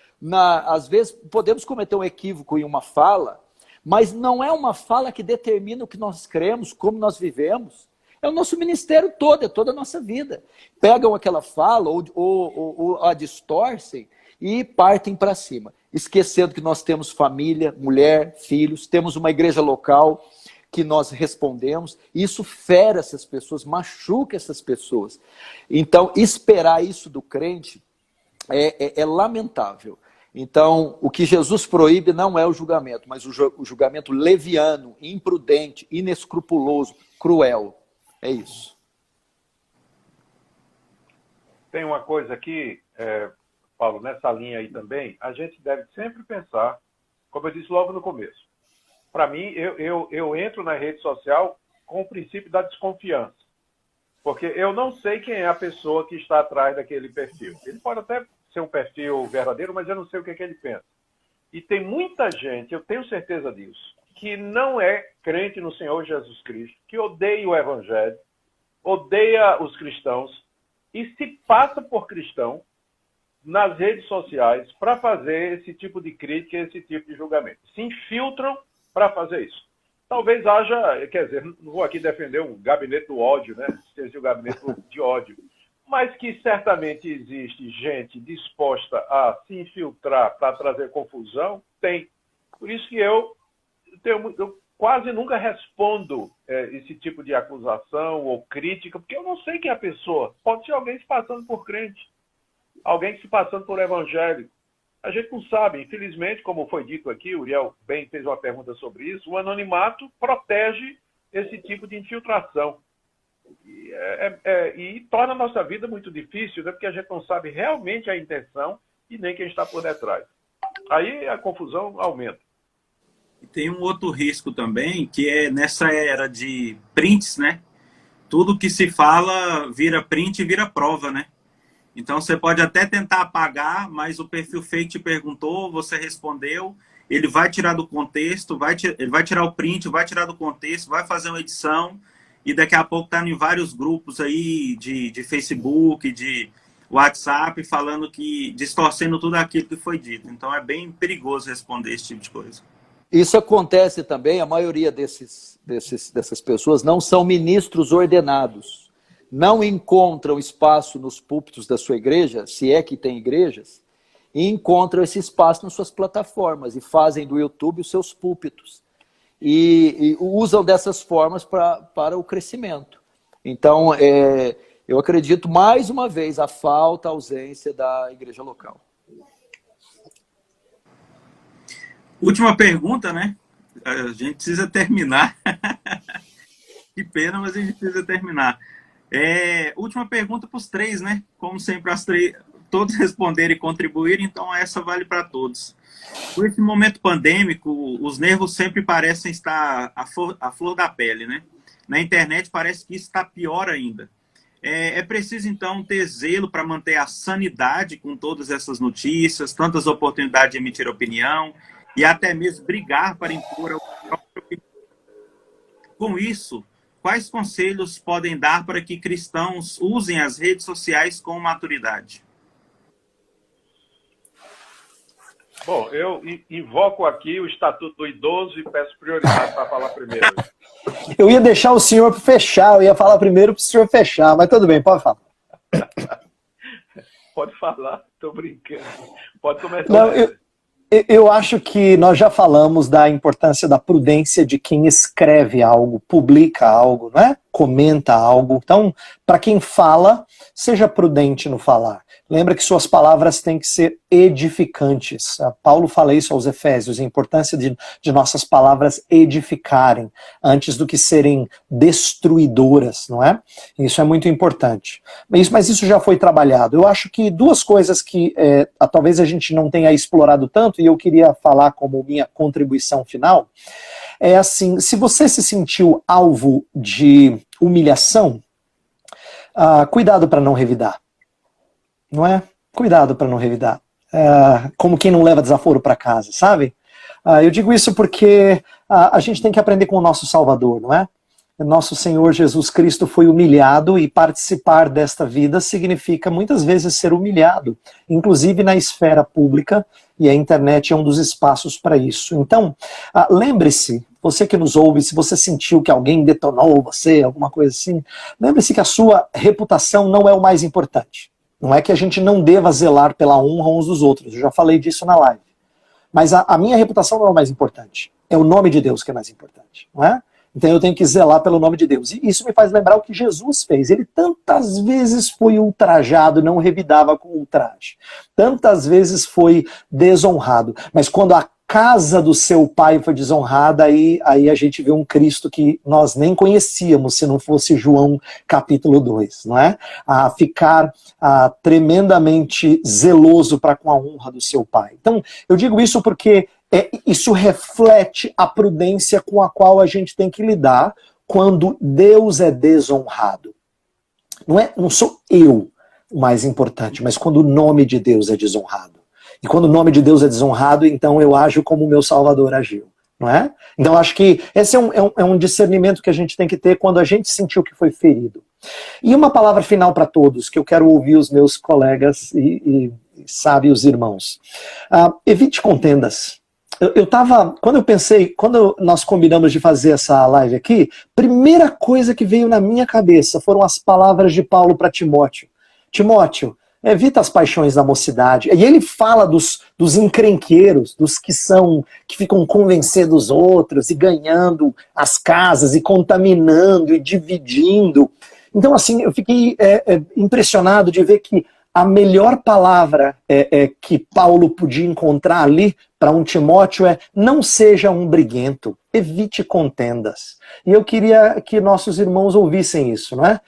podemos cometer um equívoco em uma fala, mas não é uma fala que determina o que nós cremos, como nós vivemos. É o nosso ministério todo, é toda a nossa vida. Pegam aquela fala ou a distorcem e partem para cima. Esquecendo que nós temos família, mulher, filhos, temos uma igreja local que nós respondemos. Isso fere essas pessoas, machuca essas pessoas. Então, esperar isso do crente é lamentável. Então, o que Jesus proíbe não é o julgamento, mas o julgamento leviano, imprudente, inescrupuloso, cruel. É isso. Tem uma coisa aqui, Paulo, nessa linha aí também, a gente deve sempre pensar, como eu disse logo no começo, para mim, eu entro na rede social com o princípio da desconfiança, porque eu não sei quem é a pessoa que está atrás daquele perfil. Ele pode até ser um perfil verdadeiro, mas eu não sei o que ele pensa. E tem muita gente, eu tenho certeza disso, que não é crente no Senhor Jesus Cristo, que odeia o Evangelho, odeia os cristãos e se passa por cristão nas redes sociais para fazer esse tipo de crítica, esse tipo de julgamento. Se infiltram para fazer isso. Talvez haja, quer dizer, não vou aqui defender um gabinete do ódio, né? Seja o gabinete de ódio, mas que certamente existe gente disposta a se infiltrar para trazer confusão, tem. Por isso que eu quase nunca respondo esse tipo de acusação ou crítica, porque eu não sei quem é a pessoa. Pode ser alguém se passando por crente, alguém se passando por evangélico. A gente não sabe. Infelizmente, como foi dito aqui, o Uriel bem fez uma pergunta sobre isso, o anonimato protege esse tipo de infiltração. E torna a nossa vida muito difícil, né? Porque a gente não sabe realmente a intenção e nem quem está por detrás. Aí a confusão aumenta. E tem um outro risco também, que é nessa era de prints, né? Tudo que se fala vira print e vira prova, né? Então você pode até tentar apagar, mas o perfil fake te perguntou, você respondeu, ele vai tirar do contexto, ele vai tirar o print, vai tirar do contexto, vai fazer uma edição, e daqui a pouco tá em vários grupos aí de Facebook, de WhatsApp, falando distorcendo tudo aquilo que foi dito. Então é bem perigoso responder esse tipo de coisa. Isso acontece também, a maioria dessas pessoas não são ministros ordenados, não encontram espaço nos púlpitos da sua igreja, se é que tem igrejas, e encontram esse espaço nas suas plataformas e fazem do YouTube os seus púlpitos. E usam dessas formas para o crescimento. Então, eu acredito, mais uma vez, a falta, a ausência da igreja local. Última pergunta, né? A gente precisa terminar. Que pena, mas a gente precisa terminar. Última pergunta para os três, né? Como sempre, todos responderem e contribuírem, então essa vale para todos. Por esse momento pandêmico, os nervos sempre parecem estar à flor da pele, né? Na internet parece que isso está pior ainda. É preciso, então, ter zelo para manter a sanidade com todas essas notícias, tantas oportunidades de emitir opinião e até mesmo brigar para impor a própria opinião. Com isso, quais conselhos podem dar para que cristãos usem as redes sociais com maturidade? Bom, eu invoco aqui o Estatuto do Idoso e peço prioridade para falar primeiro. Eu ia deixar o senhor fechar, eu ia falar primeiro para o senhor fechar, mas tudo bem, pode falar. Pode falar, estou brincando. Pode começar. Não, eu acho que nós já falamos da importância da prudência de quem escreve algo, publica algo, não é? Comenta algo. Então, para quem fala, seja prudente no falar. Lembra que suas palavras têm que ser edificantes. Paulo fala isso aos Efésios, a importância de nossas palavras edificarem, antes do que serem destruidoras, não é? Isso é muito importante. Mas isso já foi trabalhado. Eu acho que duas coisas que talvez a gente não tenha explorado tanto, e eu queria falar como minha contribuição final, é assim, se você se sentiu alvo de humilhação, cuidado para não revidar. Não é? Cuidado para não revidar. Como quem não leva desaforo para casa, sabe? Eu digo isso porque a gente tem que aprender com o nosso Salvador, não é? Nosso Senhor Jesus Cristo foi humilhado e participar desta vida significa muitas vezes ser humilhado, inclusive na esfera pública, e a internet é um dos espaços para isso. Então, lembre-se, você que nos ouve, se você sentiu que alguém detonou você, alguma coisa assim, lembre-se que a sua reputação não é o mais importante. Não é que a gente não deva zelar pela honra uns dos outros, eu já falei disso na live. Mas a minha reputação não é o mais importante, é o nome de Deus que é mais importante, não é? Então eu tenho que zelar pelo nome de Deus. E isso me faz lembrar o que Jesus fez. Ele tantas vezes foi ultrajado, não revidava com ultraje. Tantas vezes foi desonrado. Mas quando a casa do seu pai foi desonrada, aí a gente vê um Cristo que nós nem conhecíamos, se não fosse João capítulo 2, não é? A ficar tremendamente zeloso para com a honra do seu pai. Então, eu digo isso porque isso reflete a prudência com a qual a gente tem que lidar quando Deus é desonrado. Não sou eu o mais importante, mas quando o nome de Deus é desonrado. E quando o nome de Deus é desonrado, então eu ajo como o meu Salvador agiu, não é? Então acho que esse é um discernimento que a gente tem que ter quando a gente sentiu que foi ferido. E uma palavra final para todos, que eu quero ouvir os meus colegas e sábios irmãos. Evite contendas. Quando nós combinamos de fazer essa live aqui, primeira coisa que veio na minha cabeça foram as palavras de Paulo para Timóteo. Timóteo, evita as paixões da mocidade. E ele fala dos encrenqueiros, dos que ficam convencendo os outros e ganhando as casas e contaminando e dividindo. Então, assim, eu fiquei impressionado de ver que a melhor palavra que Paulo podia encontrar ali para um Timóteo é: não seja um briguento, evite contendas. E eu queria que nossos irmãos ouvissem isso, não é?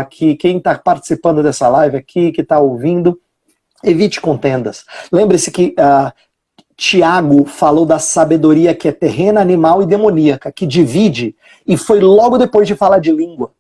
Que quem está participando dessa live aqui, que está ouvindo, evite contendas. Lembre-se que Tiago falou da sabedoria que é terrena, animal e demoníaca, que divide, e foi logo depois de falar de língua.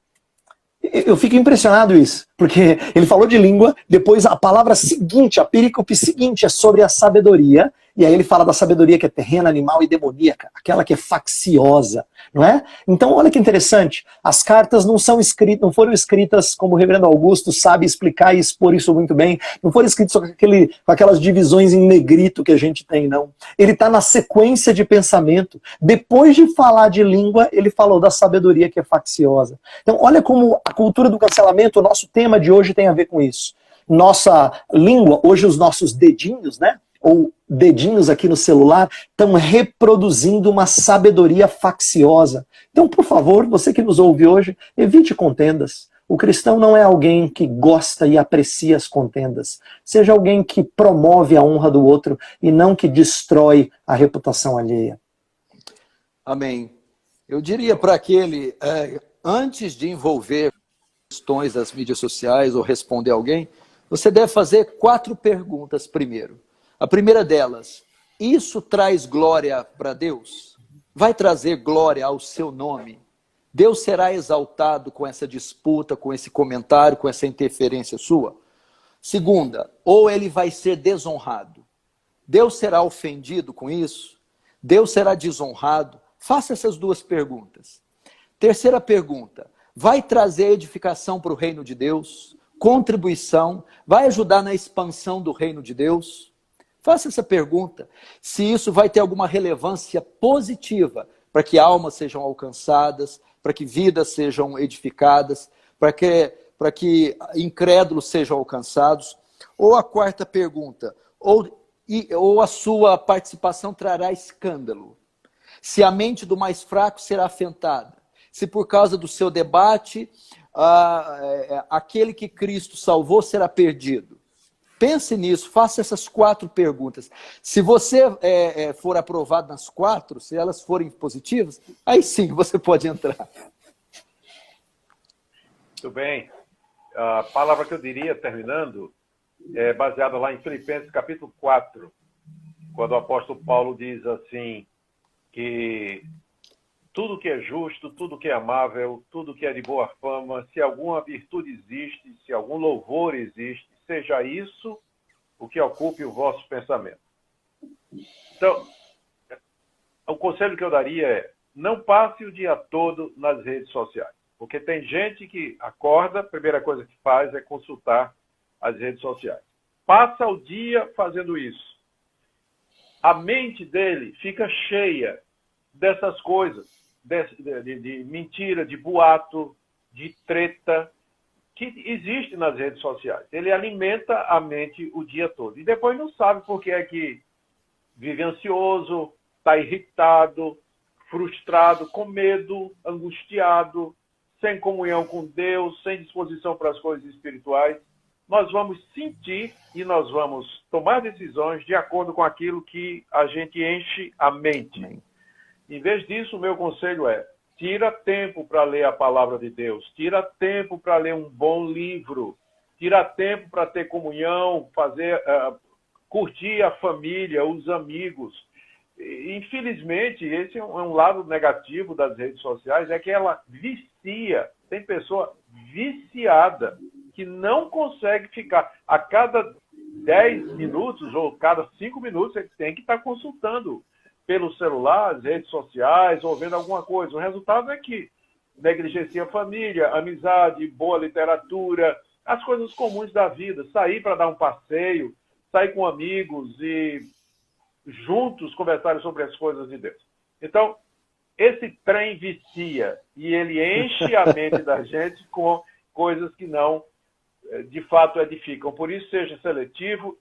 Eu fico impressionado isso, porque ele falou de língua, depois a palavra seguinte, a perícope seguinte é sobre a sabedoria, E aí ele fala da sabedoria que é terrena, animal e demoníaca, aquela que é facciosa, não é? Então, olha que interessante, as cartas não são escritas, não foram escritas como o reverendo Augusto sabe explicar e expor isso muito bem, não foram escritas com aquelas divisões em negrito que a gente tem, não. Ele está na sequência de pensamento. Depois de falar de língua, ele falou da sabedoria que é facciosa. Então, olha como a cultura do cancelamento, o nosso tema de hoje tem a ver com isso. Nossa língua, hoje os nossos dedinhos, né? Ou dedinhos aqui no celular, estão reproduzindo uma sabedoria facciosa. Então, por favor, você que nos ouve hoje, evite contendas. O cristão não é alguém que gosta e aprecia as contendas. Seja alguém que promove a honra do outro e não que destrói a reputação alheia. Amém. Eu diria para aquele, antes de envolver questões das mídias sociais ou responder alguém, você deve fazer 4 perguntas primeiro. A primeira delas, isso traz glória para Deus? Vai trazer glória ao seu nome? Deus será exaltado com essa disputa, com esse comentário, com essa interferência sua? Segunda, ou ele vai ser desonrado? Deus será ofendido com isso? Deus será desonrado? Faça essas 2 perguntas. Terceira pergunta, vai trazer edificação para o reino de Deus? Contribuição? Vai ajudar na expansão do reino de Deus? Faça essa pergunta. Se isso vai ter alguma relevância positiva para que almas sejam alcançadas, para que vidas sejam edificadas, para que incrédulos sejam alcançados. Ou a quarta pergunta, ou a sua participação trará escândalo. Se a mente do mais fraco será afetada. Se por causa do seu debate, aquele que Cristo salvou será perdido. Pense nisso, faça essas 4 perguntas. Se você for aprovado nas 4, se elas forem positivas, aí sim você pode entrar. Muito bem. A palavra que eu diria, terminando, é baseada lá em Filipenses capítulo 4, quando o apóstolo Paulo diz assim, que tudo que é justo, tudo que é amável, tudo que é de boa fama, se alguma virtude existe, se algum louvor existe, seja isso o que ocupe o vosso pensamento. Então, o conselho que eu daria é, não passe o dia todo nas redes sociais. Porque tem gente que acorda, a primeira coisa que faz é consultar as redes sociais. Passa o dia fazendo isso. A mente dele fica cheia dessas coisas, de mentira, de boato, de treta, que existe nas redes sociais. Ele alimenta a mente o dia todo. E depois não sabe por que é que vive ansioso, está irritado, frustrado, com medo, angustiado, sem comunhão com Deus, sem disposição para as coisas espirituais. Nós vamos sentir e nós vamos tomar decisões de acordo com aquilo que a gente enche a mente. Amém. Em vez disso, o meu conselho é, tira tempo para ler a palavra de Deus, tira tempo para ler um bom livro, tira tempo para ter comunhão, curtir a família, os amigos. Infelizmente, esse é um lado negativo das redes sociais, é que ela vicia. Tem pessoa viciada que não consegue ficar. A cada 10 minutos ou cada 5 minutos, ele tem que estar consultando pelo celular, as redes sociais, ou vendo alguma coisa. O resultado é que negligencia a família, amizade, boa literatura, as coisas comuns da vida. Sair para dar um passeio, sair com amigos e juntos conversarem sobre as coisas de Deus. Então, esse trem vicia e ele enche a mente da gente com coisas que não, de fato, edificam. Por isso, seja seletivo,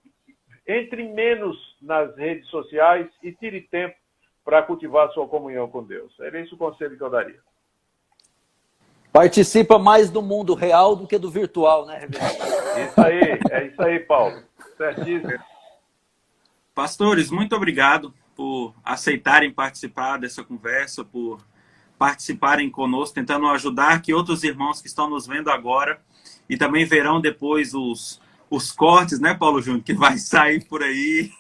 entre menos nas redes sociais e tire tempo para cultivar sua comunhão com Deus. Era esse o conselho que eu daria. Participa mais do mundo real do que do virtual, né, reverendo? É isso aí, Paulo. Certíssimo. Pastores, muito obrigado por aceitarem participar dessa conversa, por participarem conosco, tentando ajudar que outros irmãos que estão nos vendo agora e também verão depois os cortes, né, Paulo Júnior, que vai sair por aí.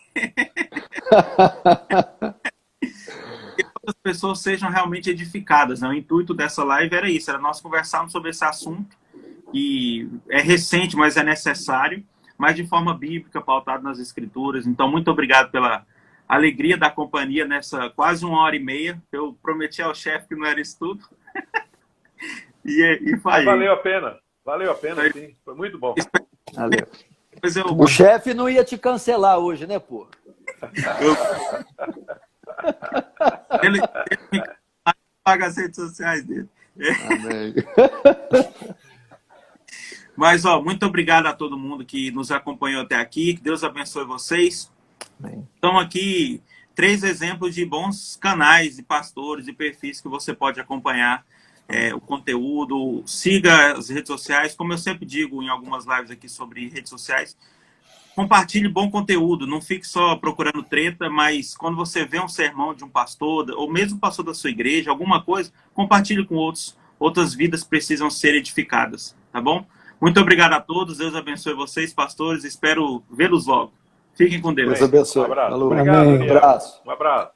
Que as pessoas sejam realmente edificadas, né? O intuito dessa live era isso, era nós conversarmos sobre esse assunto, que é recente, mas é necessário, mas de forma bíblica, pautado nas Escrituras. Então, muito obrigado pela alegria da companhia nessa quase 1h30. Eu prometi ao chefe que não era isso tudo. e falei. Valeu a pena, sim. Foi muito bom. Valeu. Eu... O chefe não ia te cancelar hoje, né, pô? Ele paga as redes sociais dele. Amém. Mas, muito obrigado a todo mundo que nos acompanhou até aqui. Que Deus abençoe vocês. Amém. Então, aqui, 3 exemplos de bons canais, de pastores, de perfis que você pode acompanhar o conteúdo. Siga as redes sociais. Como eu sempre digo em algumas lives aqui sobre redes sociais, compartilhe bom conteúdo. Não fique só procurando treta, mas quando você vê um sermão de um pastor, ou mesmo pastor da sua igreja, alguma coisa, compartilhe com outros. Outras vidas precisam ser edificadas, tá bom? Muito obrigado a todos. Deus abençoe vocês, pastores. Espero vê-los logo. Fiquem com Deus. Deus abençoe. Um abraço. Falou. Obrigado, Um abraço. Um abraço.